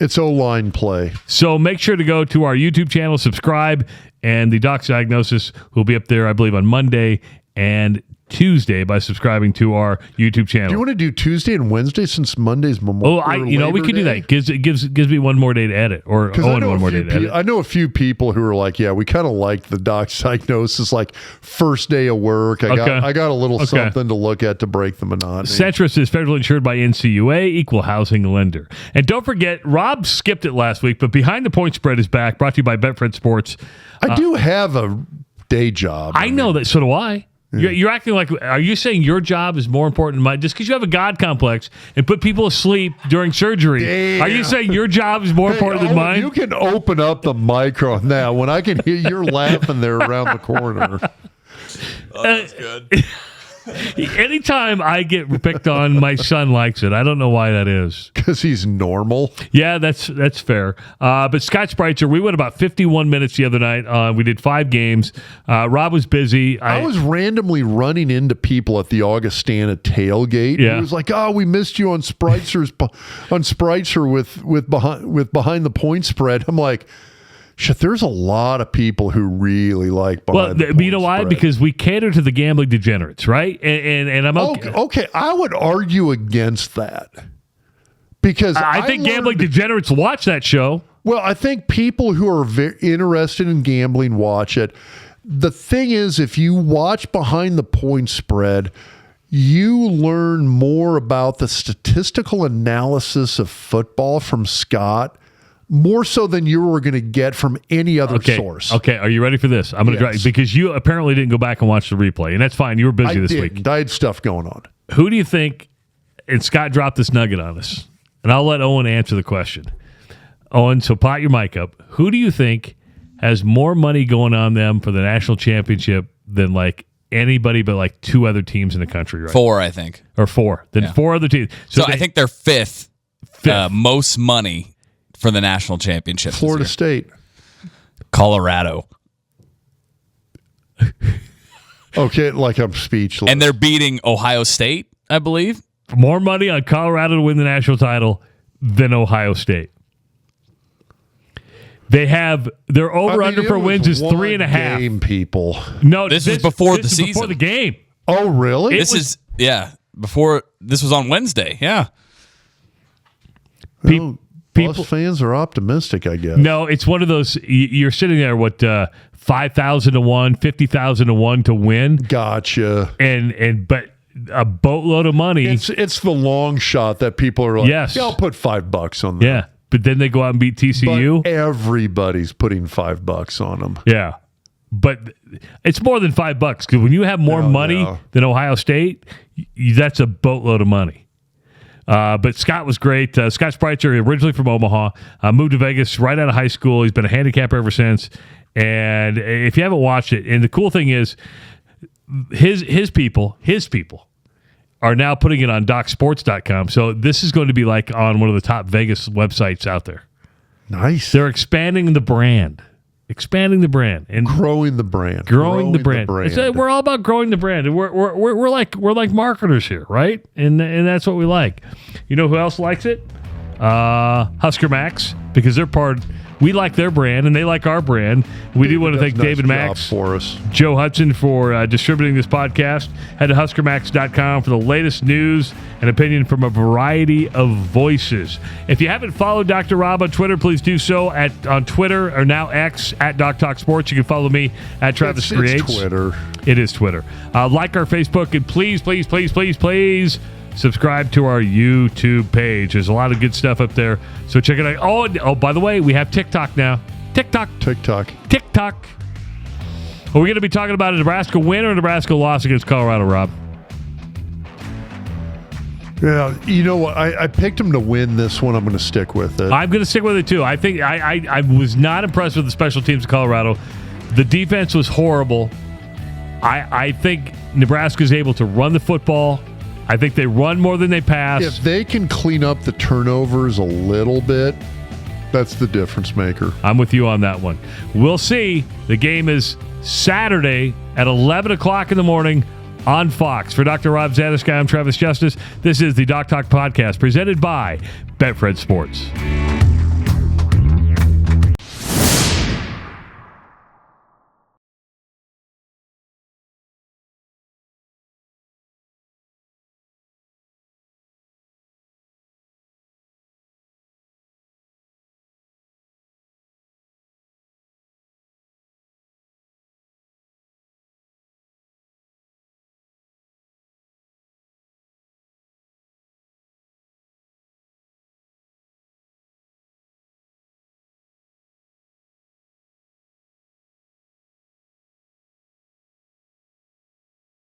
S2: It's O-line play.
S1: So make sure to go to our YouTube channel, subscribe, and the Doc's Diagnosis will be up there, I believe, on Monday and Tuesday by subscribing to our YouTube channel.
S2: Do you want to do Tuesday and Wednesday since Monday's Memorial?
S1: We could do that. Gives me one more day to edit, or Owen one more day to edit.
S2: I know a few people who are like, yeah, we kind of like the Doc's Diagnosis, like first day of work. I got a little something to look at to break the monotony.
S1: Centrus is federally insured by NCUA, equal housing lender. And don't forget, Rob skipped it last week, but Behind the Point Spread is back, brought to you by Betfred Sports.
S2: I do have a day job.
S1: I know that. So do I. You're acting like, are you saying your job is more important than mine? Just because you have a God complex and put people asleep during surgery, Damn. Are you saying your job is more important than mine?
S2: You can open up the micro now when I can hear you're laughing there around the corner.
S3: Oh, that's good.
S1: Anytime I get picked on, my son likes it. I don't know why that is.
S2: Because he's normal.
S1: Yeah, that's fair. But Scott Spreitzer, we went about 51 minutes the other night. We did 5 games. Rob was busy.
S2: I was randomly running into people at the Augustana tailgate. Yeah. It was like, oh, we missed you on Spreitzer with behind the point spread. I'm like, shit, there's a lot of people who really like behind the point
S1: you know why?
S2: Spread.
S1: Because we cater to the gambling degenerates, right? And I'm okay.
S2: Okay, I would argue against that. Because
S1: I think gambling degenerates watch that show.
S2: Well, I think people who are very interested in gambling watch it. The thing is, if you watch Behind the Point Spread, you learn more about the statistical analysis of football from Scott more so than you were going to get from any other source.
S1: Okay, are you ready for this? I'm going to drive because you apparently didn't go back and watch the replay, and that's fine. You were busy this week.
S2: I had stuff going on.
S1: Who do you think? And Scott dropped this nugget on us, and I'll let Owen answer the question. Owen, so pot your mic up. Who do you think has more money going on them for the national championship than like anybody but like 2 other teams in the country, right?
S3: 4, I think.
S1: Or 4. Then 4 other teams.
S3: So I think they're fifth. Most money for the national championship.
S2: Florida State.
S3: Colorado.
S2: Okay, like I'm speechless.
S3: And they're beating Ohio State, I believe.
S1: More money on Colorado to win the national title than Ohio State. They have their over-under for wins is 3.5.
S2: Game, people.
S1: No,
S3: this is before the season.
S1: Before the game.
S2: Oh, really?
S3: Before this was on Wednesday. Yeah.
S2: People, fans are optimistic, I guess.
S1: No, it's one of those. You're sitting there, 5,000 to 1, 50,000 to 1 to win.
S2: Gotcha.
S1: But a boatload of money.
S2: It's the long shot that people are like,
S1: yes,
S2: I'll put $5 on that.
S1: Yeah. But then they go out and beat TCU.
S2: But everybody's putting $5 on them.
S1: Yeah. But it's more than $5 because when you have more money than Ohio State, that's a boatload of money. But Scott was great. Scott Spreitzer, originally from Omaha, moved to Vegas right out of high school. He's been a handicapper ever since. And if you haven't watched it, and the cool thing is, his people are now putting it on DocSports.com. So this is going to be like on one of the top Vegas websites out there.
S2: Nice.
S1: They're expanding the brand. And
S2: growing the brand.
S1: Growing the brand. We're all about growing the brand. And we're like marketers here, right? And that's what we like. You know who else likes it? Husker Max, because they're we like their brand and they like our brand. We do want to thank David Max
S2: for us.
S1: Joe Hudson for distributing this podcast. Head to HuskerMax.com for the latest news and opinion from a variety of voices. If you haven't followed Dr. Rob on Twitter, please do so on Twitter, or now X, at Doc Talk Sports. You can follow me at Travis Creates.
S2: It's Twitter.
S1: It is Twitter. Like our Facebook, and please subscribe to our YouTube page. There's a lot of good stuff up there, so check it out. Oh, by the way, we have TikTok now. TikTok. Are we going to be talking about a Nebraska win or a Nebraska loss against Colorado, Rob?
S2: Yeah, you know what? I picked them to win this one. I'm going to stick with it.
S1: I'm going to stick with it, too. I think I was not impressed with the special teams of Colorado. The defense was horrible. I think Nebraska's able to run the football. I think they run more than they pass.
S2: If they can clean up the turnovers a little bit, that's the difference maker.
S1: I'm with you on that one. We'll see. The game is Saturday at 11 o'clock in the morning on Fox. For Dr. Rob Zatechka, I'm Travis Justice. This is the Doc Talk Podcast presented by Betfred Sports.